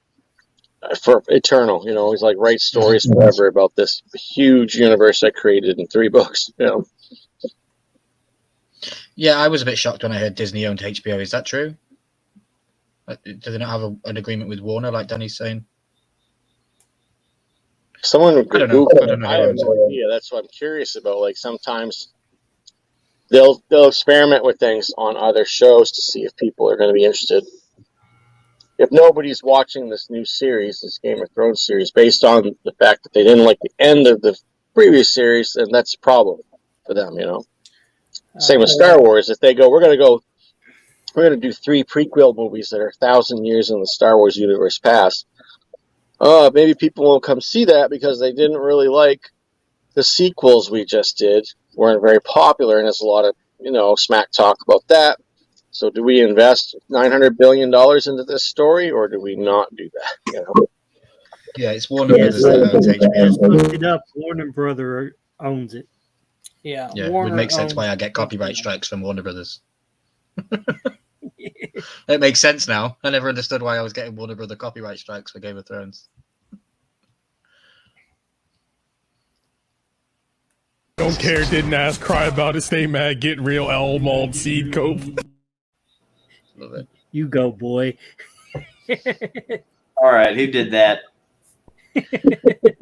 for eternal, he's like, write stories forever about this huge universe that created in 3 books, Yeah, I was a bit shocked when I heard Disney owned HBO. Is that true? Do they not have an agreement with Warner, like Danny's saying? Someone would I don't know. I have no idea. That's what I'm curious about. Like, sometimes they'll experiment with things on other shows to see if people are going to be interested. If nobody's watching this new series, this Game of Thrones series, based on the fact that they didn't like the end of the previous series, then that's a problem for them, Same with Star Wars. If they go, we're going to do 3 prequel movies that are 1,000 years in the Star Wars universe past. Maybe people won't come see that because they didn't really like the sequels we just did. weren't very popular, and there's a lot of smack talk about that. So do we invest $900 billion into this story, or do we not do that? Yeah, it's Warner Yeah, Brothers that owns I just HBO. looked it up. Warner Brother owns it. Yeah, Yeah, it Warner would make sense owns why I get copyright HBO. strikes from Warner Brothers. It makes sense now. I never understood why I was getting Warner Brother copyright strikes for Game of Thrones. Don't care, didn't ask, cry about it, stay mad, get real, Elmald, seed cope. Love it. You go, boy. All right, who did that?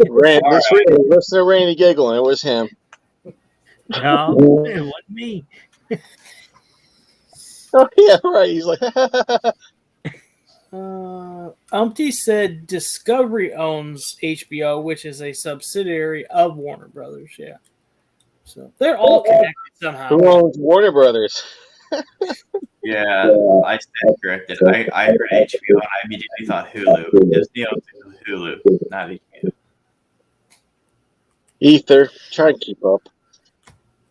Randy, All right. listen to Randy giggling. It was him. No, it wasn't me. Oh yeah, right. He's like, Umpty said Discovery owns HBO, which is a subsidiary of Warner Brothers. Yeah, so they're all connected somehow. who owns Warner Brothers? Yeah, I stand corrected. I heard HBO and I immediately thought Hulu. Disney owns Hulu, not HBO. Ether, try and keep up.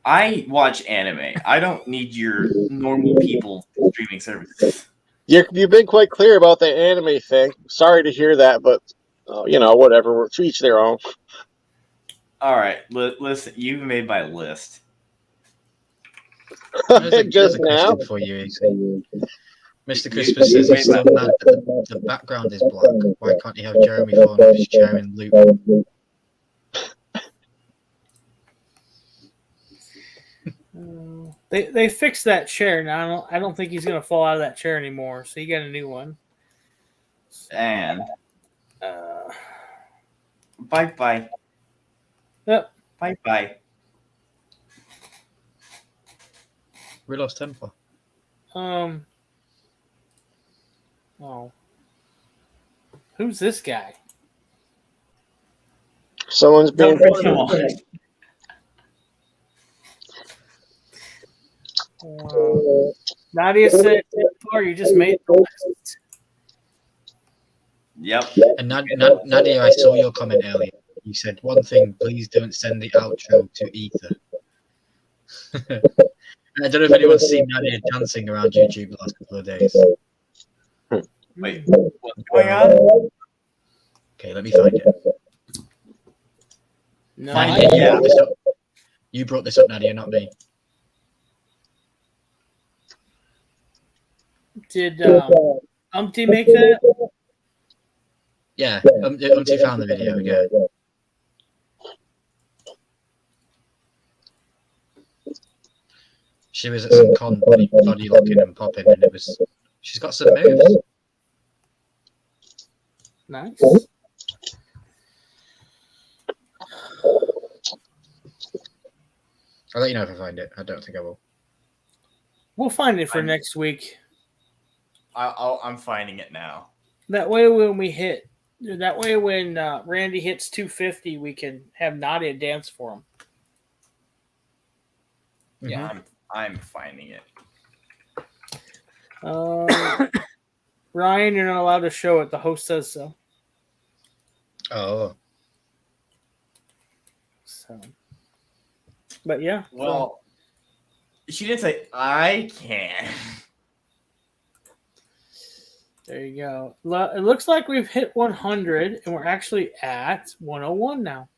I watch anime. I don't need your normal people streaming services. You've been quite clear about the anime thing. Sorry to hear that, but whatever. We're to each their own. All right, listen. You've made my list. Just There's a now. question for you, Easy. Mr. Christmas says he's still mad that the background is black. Why can't you have Jeremy falling off his chair in loop? They fixed that chair now. I don't think he's gonna fall out of that chair anymore. So you got a new one. And bye. Yep. Bye. We lost temper. Oh, who's this guy? Someone's being Nadia said, "Templar, you just made the list." Yep. And Nadia, I saw your comment earlier. You said one thing: please don't send the outro to Ether. I don't know if anyone's seen Nadia dancing around YouTube the last couple of days. Wait, what's going on? Okay, let me find it. No, Find it. You brought this up, Nadia, not me. Did Umpty make that? Yeah, Umpty found the video. Yeah. She was at some con body locking and popping, and she's got some moves. Nice. I'll let you know if I find it. I don't think I will. We'll find it for next week. I'm finding it now. That way, when Randy hits 250, we can have Nadia dance for him. Yeah, I'm finding it. Ryan, you're not allowed to show it. The host says so. Oh. So, but yeah. Well, she didn't say I can. There you go. It looks like we've hit 100, and we're actually at 101 now.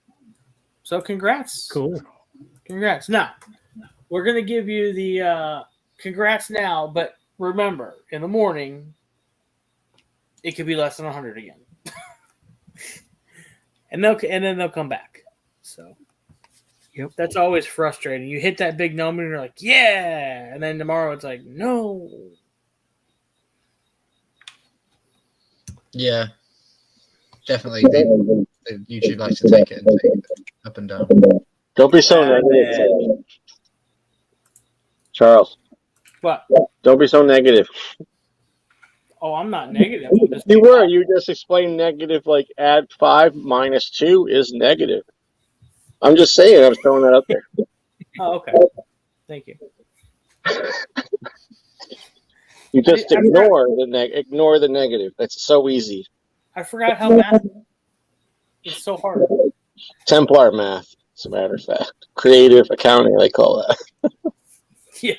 So congrats. Cool. Congrats. Now, we're going to give you the congrats now, but remember, in the morning, it could be less than 100 again. and then they'll come back. So, yep, that's always frustrating. You hit that big number, and you're like, yeah! And then tomorrow it's like, no. Yeah, definitely. YouTube likes to take it and take it up and down. Don't be so negative, Charles. What? Don't be so negative. Oh, I'm not negative. You were. You just explained negative, like add 5 minus 2 is negative. I'm just saying. I'm throwing that out there. Oh, okay. Thank you. You just ignore the negative. That's so easy. I forgot how math is so hard. Templar math. as a matter of fact. Creative accounting, they call that. Yeah.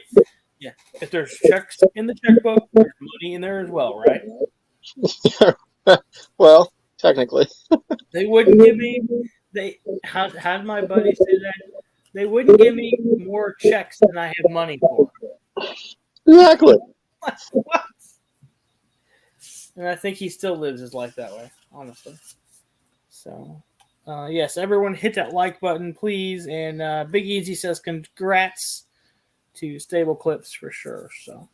Yeah. If there's checks in the checkbook, there's money in there as well, right? Well, technically. They wouldn't give me. How did my buddy say that? They wouldn't give me more checks than I have money for. Exactly. What? And I think he still lives his life that way, honestly. So, yes, everyone hit that like button, please. And Big Easy says congrats to Stable Clips for sure. So,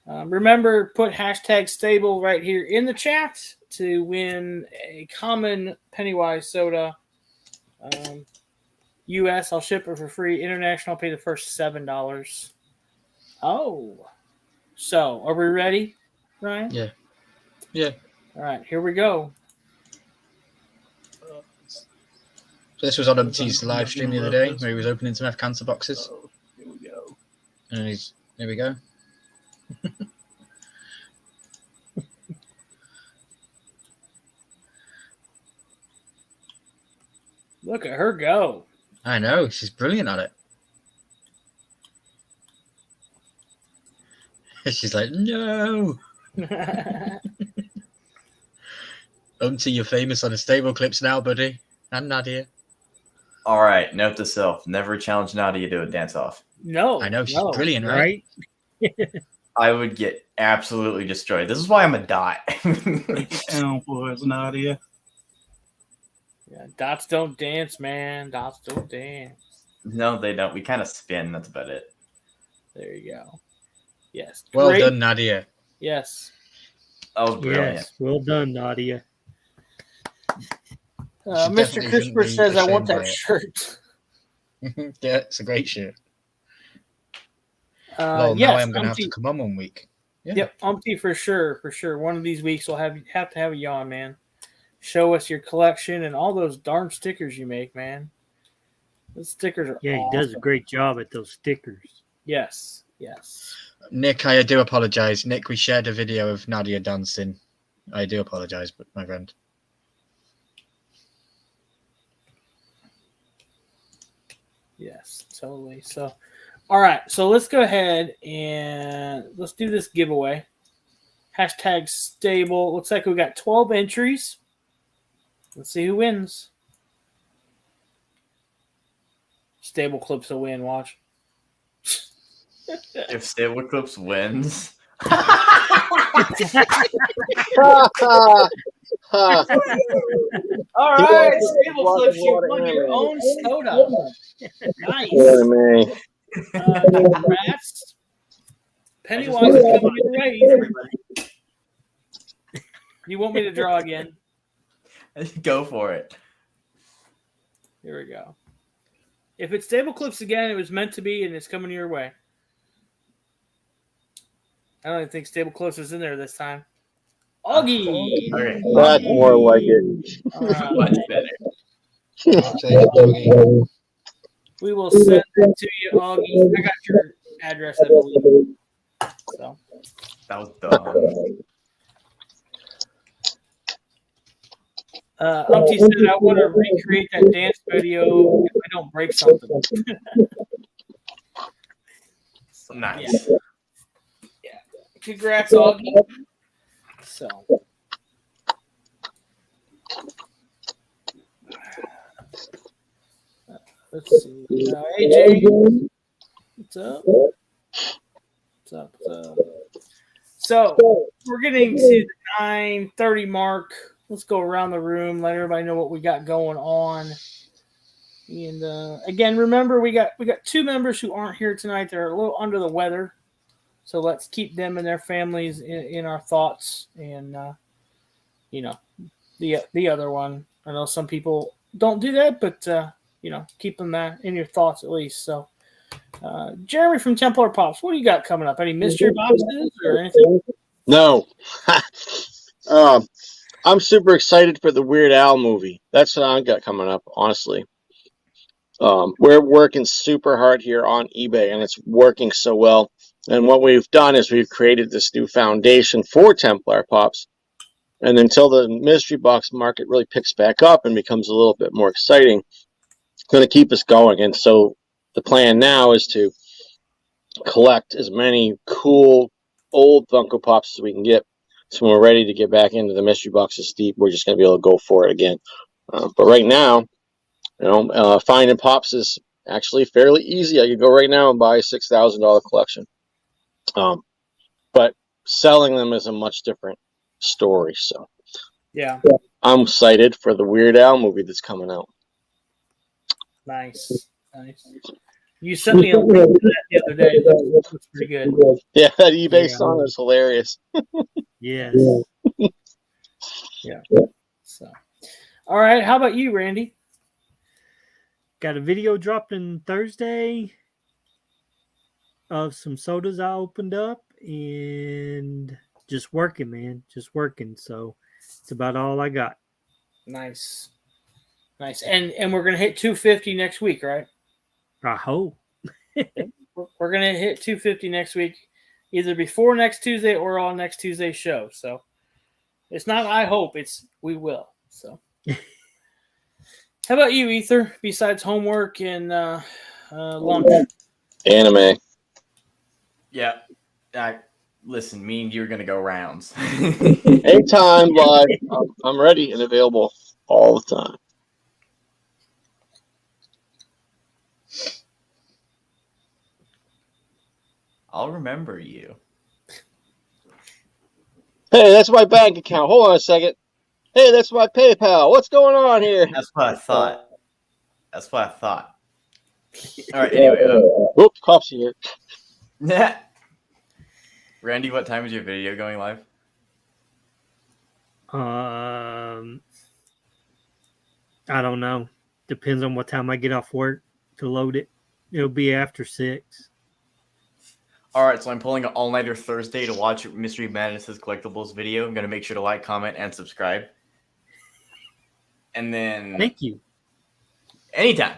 remember, put hashtag stable right here in the chat to win a common Pennywise soda. US, I'll ship it for free. International, I'll pay the first $7. Oh. So, are we ready, Ryan? Yeah. Yeah. All right, here we go. So this was on Umpty's live stream the other day where he was opening some F cancer boxes. Here we go. And here we go. Look at her go. I know, she's brilliant at it. She's like, no. Umpty, you're famous on the Stable Clips now, buddy. And Nadia. All right, note to self: never challenge Nadia to a dance off. No. I know, she's no. brilliant, right? I would get absolutely destroyed. This is why I'm a dot. Down for us, Nadia. Yeah, dots don't dance, man. Dots don't dance. No, they don't. We kind of spin. That's about it. There you go. Yes. Well Great. done, Nadia. Yes. Oh, brilliant. Yes, well done, Nadia. Mr. Crisper says, I want that shirt. Yeah, it's a great shirt. Yes, now I'm going to have Umpty. to come on one week. Yeah. Yep, Umpty for sure, for sure. One of these weeks we'll have to have you on, man. Show us your collection and all those darn stickers you make, man. Those stickers are Yeah, he awesome. does a great job at those stickers. Yes, yes. Nick, I do apologize. Nick, we shared a video of Nadia dancing. I do apologize, but my friend. Yes, totally. So, all right. So let's go ahead and let's do this giveaway. Hashtag stable. Looks like we got 12 entries. Let's see who wins. Stable Clips will win. Watch. If Stable Clips wins, All right, Stable Clips, you won your own soda. Nice. Anime. Congrats. Pennywise is coming your way. You want me to draw again? go for it. Here we go. If it's Stable Clips again, it was meant to be, and it's coming your way. I don't even think Stable Clips is in there this time. Augie. Okay. That's more like it. Much better. We will send it to you, Augie. I got your address, I believe. So. That was dumb. Umpty said, I want to recreate that dance video if I don't break something. Nice. Yeah. Congrats, Augie. So. Let's see. AJ, what's up? What's up? What's up? So, we're getting to the 9:30 mark. Let's go around the room, let everybody know what we got going on. And again, remember we got 2 members who aren't here tonight. They're a little under the weather, so let's keep them and their families in our thoughts. And the other one, I know some people don't do that, but keep them in your thoughts at least. So, Jeremy from Templar Pops, what do you got coming up? Any mystery boxes or anything? No. I'm super excited for the Weird Al movie. That's what I got coming up, honestly. We're working super hard here on eBay, and it's working so well. And what we've done is we've created this new foundation for Templar Pops. And until the mystery box market really picks back up and becomes a little bit more exciting, going to keep us going. And so the plan now is to collect as many cool old Funko Pops as we can get. So when we're ready to get back into the mystery boxes deep, we're just going to be able to go for it again. But right now, finding Pops is actually fairly easy. I could go right now and buy a $6,000 collection. But selling them is a much different story. So Yeah. I'm excited for the Weird Al movie that's coming out. Nice. You sent me a link to that the other day. It looks pretty good. Yeah, that eBay song is hilarious. Yes. Yeah. So, all right. How about you, Randy? Got a video dropped on Thursday of some sodas I opened up and just working, man. Just working. So it's about all I got. Nice. And we're gonna hit 250 next week, right? I hope. We're gonna hit 250 next week, either before next Tuesday or on next Tuesday's show. So it's not I hope, it's we will. So how about you, Ether? Besides homework and lunch, Anime. Yeah. Listen, me and you are going to go rounds. Anytime, live. I'm ready and available all the time. I'll remember you. Hey, that's my bank account. Hold on a second. Hey, that's my PayPal. What's going on here? That's what I thought. All right, anyway. Oops, cops here. Randy, what time is your video going live? I don't know. Depends on what time I get off work to load it. It'll be after 6. All right, so I'm pulling an all-nighter Thursday to watch Mystery Madness's collectibles video. I'm going to make sure to like, comment, and subscribe. And then... Thank you. Anytime.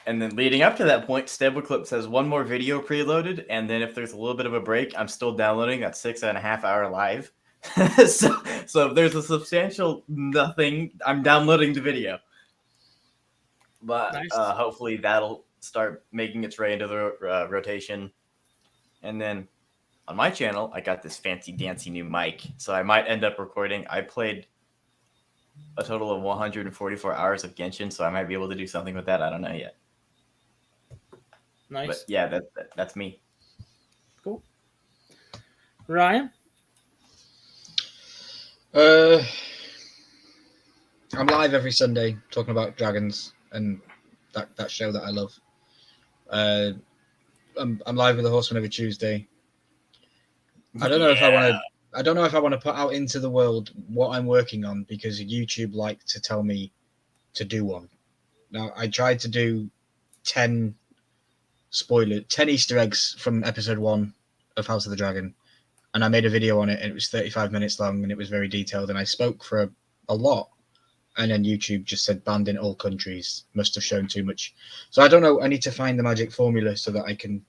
And then leading up to that point, Stable Clips has one more video preloaded, and then if there's a little bit of a break, I'm still downloading that 6.5 hour live. so if there's a substantial nothing, I'm downloading the video. But Nice. Hopefully that'll start making its way into the rotation. And then on my channel, I got this fancy dancy new mic, so I might end up recording. I played a total of 144 hours of Genshin, so I might be able to do something with that. I don't know yet. nice. But yeah, that's me. Cool. Ryan? I'm live every Sunday talking about dragons and that show that I love. I'm live with the Horseman every Tuesday. I don't know if I want to put out into the world what I'm working on because YouTube like to tell me to do one. Now I tried to do 10 Easter eggs from episode 1 of House of the Dragon, and I made a video on it, and it was 35 minutes long, and it was very detailed, and I spoke for a lot, and then YouTube just said banned in all countries, must have shown too much. So I don't know, I need to find the magic formula so that I can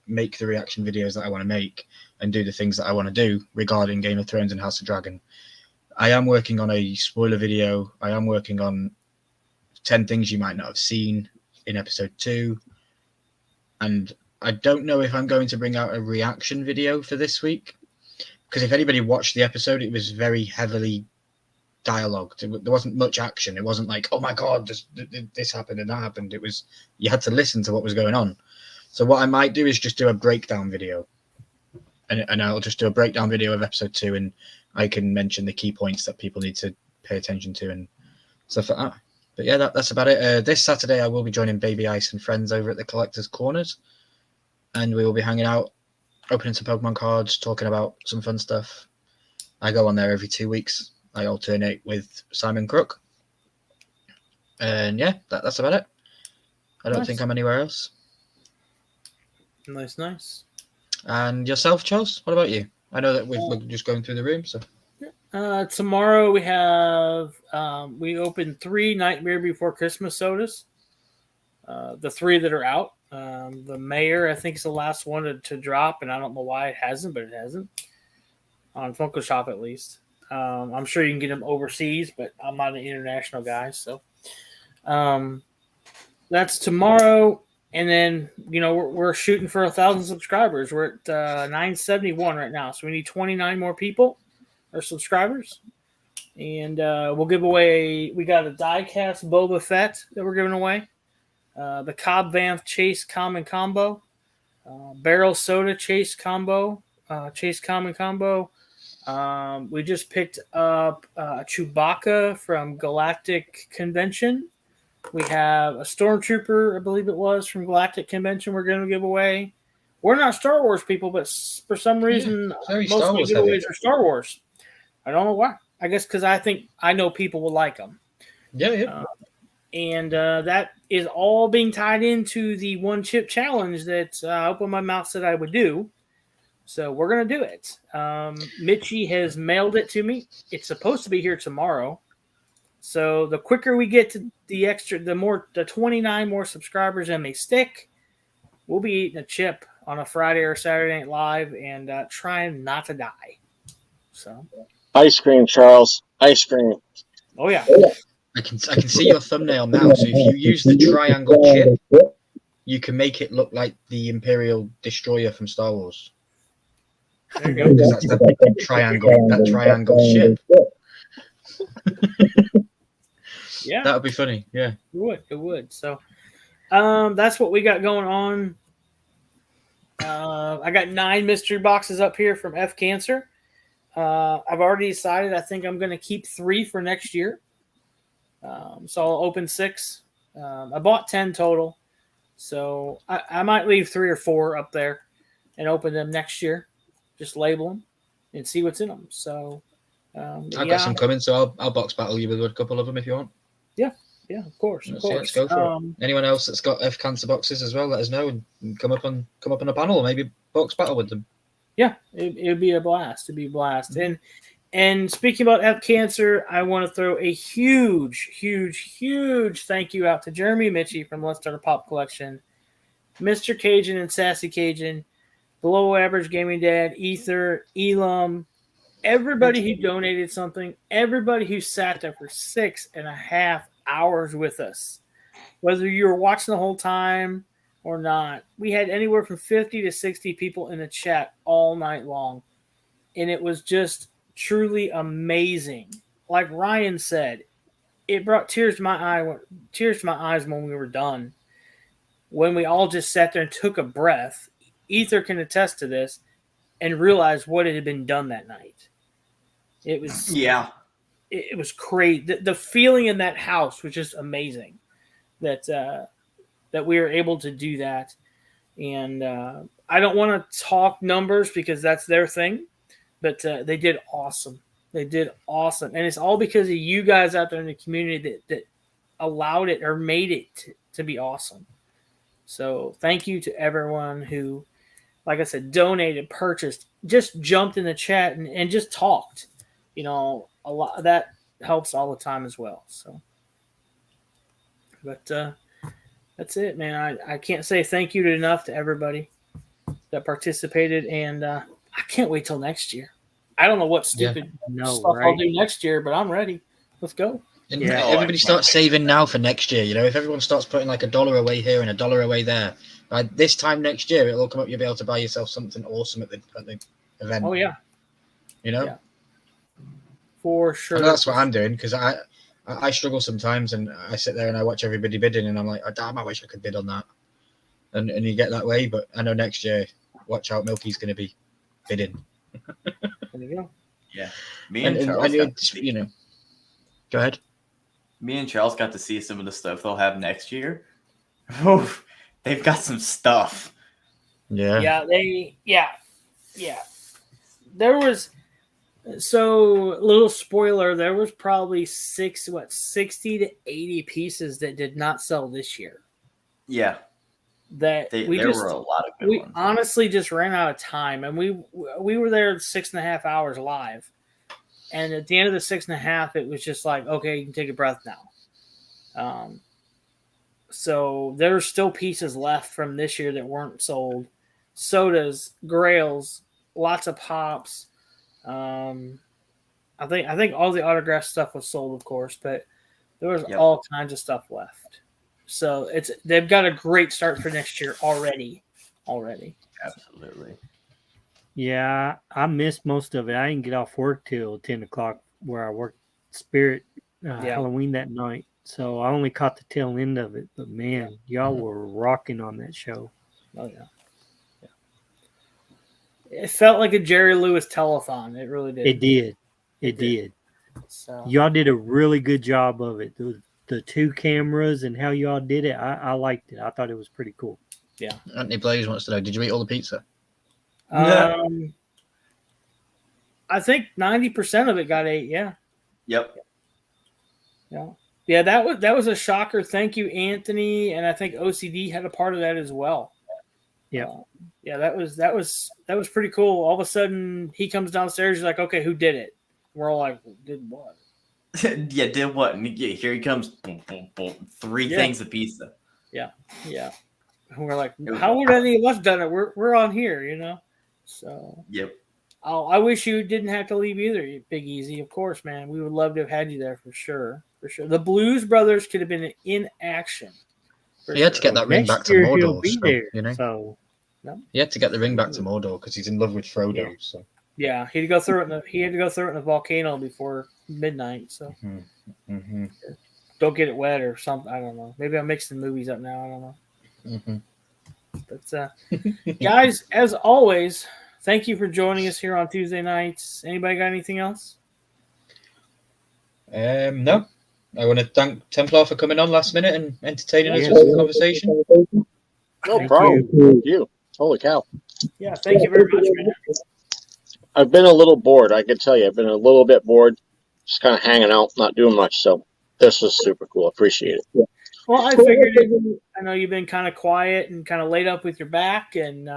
make the reaction videos that I want to make and do the things that I want to do regarding Game of Thrones and House of Dragon. I am working on a spoiler video. I am working on 10 things you might not have seen in episode 2. And I don't know if I'm going to bring out a reaction video for this week, because if anybody watched the episode, it was very heavily dialogued. There wasn't much action. It wasn't like, oh my God, this happened and that happened. It was, you had to listen to what was going on. So what I might do is just do a breakdown video, and I'll just do a breakdown video of episode 2, and I can mention the key points that people need to pay attention to and stuff like that. But yeah, that's about it. This Saturday, I will be joining Baby Ice and friends over at the Collector's Corners, and we will be hanging out, opening some Pokemon cards, talking about some fun stuff. I go on there every 2 weeks. I alternate with Simon Crook. And yeah, that's about it. I don't think I'm anywhere else. Nice. And yourself, Charles? What about you? I know that we're just going through the room, so... Tomorrow we have we open 3 Nightmare Before Christmas sodas. The 3 that are out. The Mayor, I think, is the last one to drop, and I don't know why it hasn't, but it hasn't. On Funko Shop, at least. I'm sure you can get them overseas, but I'm not an international guy, so. that's tomorrow. And then, we're shooting for 1,000 subscribers. We're at 971 right now. So we need 29 more people or subscribers. And we'll give away, we got a die-cast Boba Fett that we're giving away. The Cobb Vanth Chase Common Combo. Barrel Soda Chase Combo. Chase Common Combo. We just picked up Chewbacca from Galactic Convention. We have a Stormtrooper, I believe it was, from Galactic Convention we're going to give away. We're not Star Wars people, but for some reason, most of the giveaways are Star Wars. I don't know why. I guess because I know people will like them. Yeah. And that is all being tied into the one chip challenge that I opened my mouth said I would do. So we're going to do it. Mitchie has mailed it to me. It's supposed to be here tomorrow. So the quicker we get to the 29 more subscribers and they stick, we'll be eating a chip on a Friday or Saturday Night Live and trying not to die. So ice cream, Charles. Ice cream. Oh yeah. I can see your thumbnail now. So if you use the triangle chip, you can make it look like the Imperial Destroyer from Star Wars. There you go. That's the triangle ship. Yeah, that would be funny. Yeah, it would. So, that's what we got going on. I got 9 mystery boxes up here from F Cancer. I've already decided. I think I'm going to keep 3 for next year. So I'll open 6. I bought 10 total, so I might leave 3 or 4 up there and open them next year. Just label them and see what's in them. So I've got some coming, so I'll box battle you with a couple of them if you want. Yeah, of course. Let's go for it. Anyone else that's got F Cancer boxes as well, let us know and come up on a panel, maybe box battle with them. Yeah, it'd be a blast. It'd be a blast. Mm-hmm. And speaking about F Cancer, I want to throw a huge thank you out to Jeremy Mitchie from Let's Start a Pop Collection, Mr. Cajun and Sassy Cajun, Below Average Gaming Dad, Ether, Elam, everybody who donated something, everybody who sat there for 6.5 hours with us. Whether you were watching the whole time or not, we had anywhere from 50 to 60 people in the chat all night long. And it was just truly amazing. Like Ryan said, it brought tears to my eyes when we were done. When we all just sat there and took a breath. Ether can attest to this and realize what had been done that night. It was it was crazy. The feeling in that house was just amazing. That we were able to do that, and I don't want to talk numbers because that's their thing, but they did awesome. They did awesome, and it's all because of you guys out there in the community that allowed it or made it to be awesome. So thank you to everyone who, like I said, donated, purchased, just jumped in the chat and just talked. A lot that helps all the time as well. So, but that's it, man. I can't say thank you enough to everybody that participated, and I can't wait till next year. I don't know what stupid stuff I'll do next year, but I'm ready. Let's go. And everybody starts saving now for next year. If everyone starts putting like $1 away here and $1 away there, by this time next year, it'll come up. You'll be able to buy yourself something awesome at the event. Oh yeah, Yeah. For sure. And that's what I'm doing because I struggle sometimes, and I sit there and I watch everybody bidding, and I'm like, oh, damn, I wish I could bid on that. And you get that way, but I know next year, watch out, Milky's going to be bidding. There you go. Yeah, me and Charles. Go ahead. Me and Charles got to see some of the stuff they'll have next year. Oh, they've got some stuff. Yeah. Yeah. There was. So, little spoiler, there was probably 60 to 80 pieces that did not sell this year. Yeah. There were a lot of good ones. We honestly just ran out of time, and we were there 6.5 hours live. And at the end of the 6.5, it was just like, okay, you can take a breath now. So there's still pieces left from this year that weren't sold. Sodas, grails, lots of pops. I think all the autograph stuff was sold, of course, but there was all kinds of stuff left. So they've got a great start for next year already. Absolutely. Yeah, I missed most of it. I didn't get off work till 10 o'clock where I worked Spirit Halloween that night. So I only caught the tail end of it. But man, y'all were rocking on that show. Oh, yeah. It felt like a Jerry Lewis telethon. It really did. It did. So Y'all did a really good job of it. The two cameras and how y'all did it, I liked it. I thought it was pretty cool. Yeah. Anthony Blaze wants to know, did you eat all the pizza? I think 90% of it got ate. Yeah. Yep. Yeah. That was a shocker. Thank you, Anthony, and I think OCD had a part of that as well. Yeah. That was pretty cool. All of a sudden, he comes downstairs. He's like, "Okay, who did it?" We're all like, "Did what?" Yeah, did what? And here he comes. Boom, boom, boom. Three things of pizza. Yeah. And we're like, "How would any of us done it? We're on here, you know." So. Yep. Oh, I wish you didn't have to leave either, you Big Easy. Of course, man. We would love to have had you there for sure. The Blues Brothers could have been in action. He had to get that ring back to He'll Mordor. be So, there. you know, So he had to get the ring back to Mordor because he's in love with Frodo. Yeah. So Yeah, he had to go through it in the volcano before midnight. So don't get it wet or something. I don't know. Maybe I'm mixing movies up now. I don't know. But guys, as always, thank you for joining us here on Tuesday nights. Anybody got anything else? No. I want to thank Templar for coming on last minute and entertaining us with some conversation. No problem. Thank you. Holy cow. Yeah, thank you very much, man. I've been a little bored. I can tell you, I've been a little bit bored, just kind of hanging out, not doing much. So this is super cool. Appreciate it. Well, I figured I know you've been kind of quiet and kind of laid up with your back and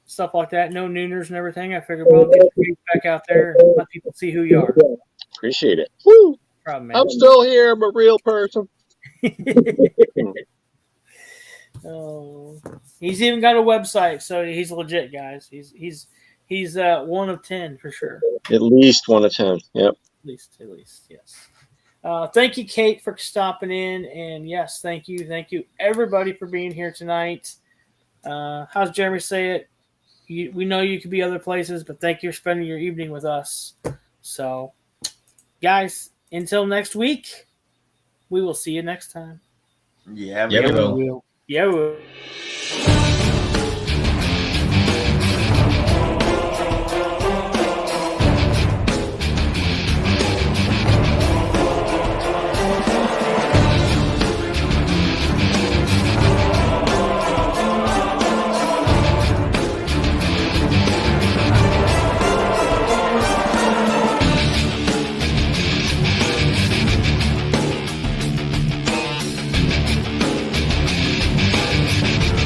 stuff like that. No nooners and everything. I figured, well, get your face back out there and let people see who you are. Appreciate it. Woo! Problem, man. I'm still here. I'm a real person. Oh, he's even got a website, so he's legit, guys. He's 1 of 10 for sure. At least 1 of 10. Yep. At least, yes. Thank you, Kate, for stopping in, and yes, thank you, everybody for being here tonight. How's Jeremy say it? We know you could be other places, but thank you for spending your evening with us. So, guys, until next week, we will see you next time. Yeah, Yeah, we will. Yeah, we will.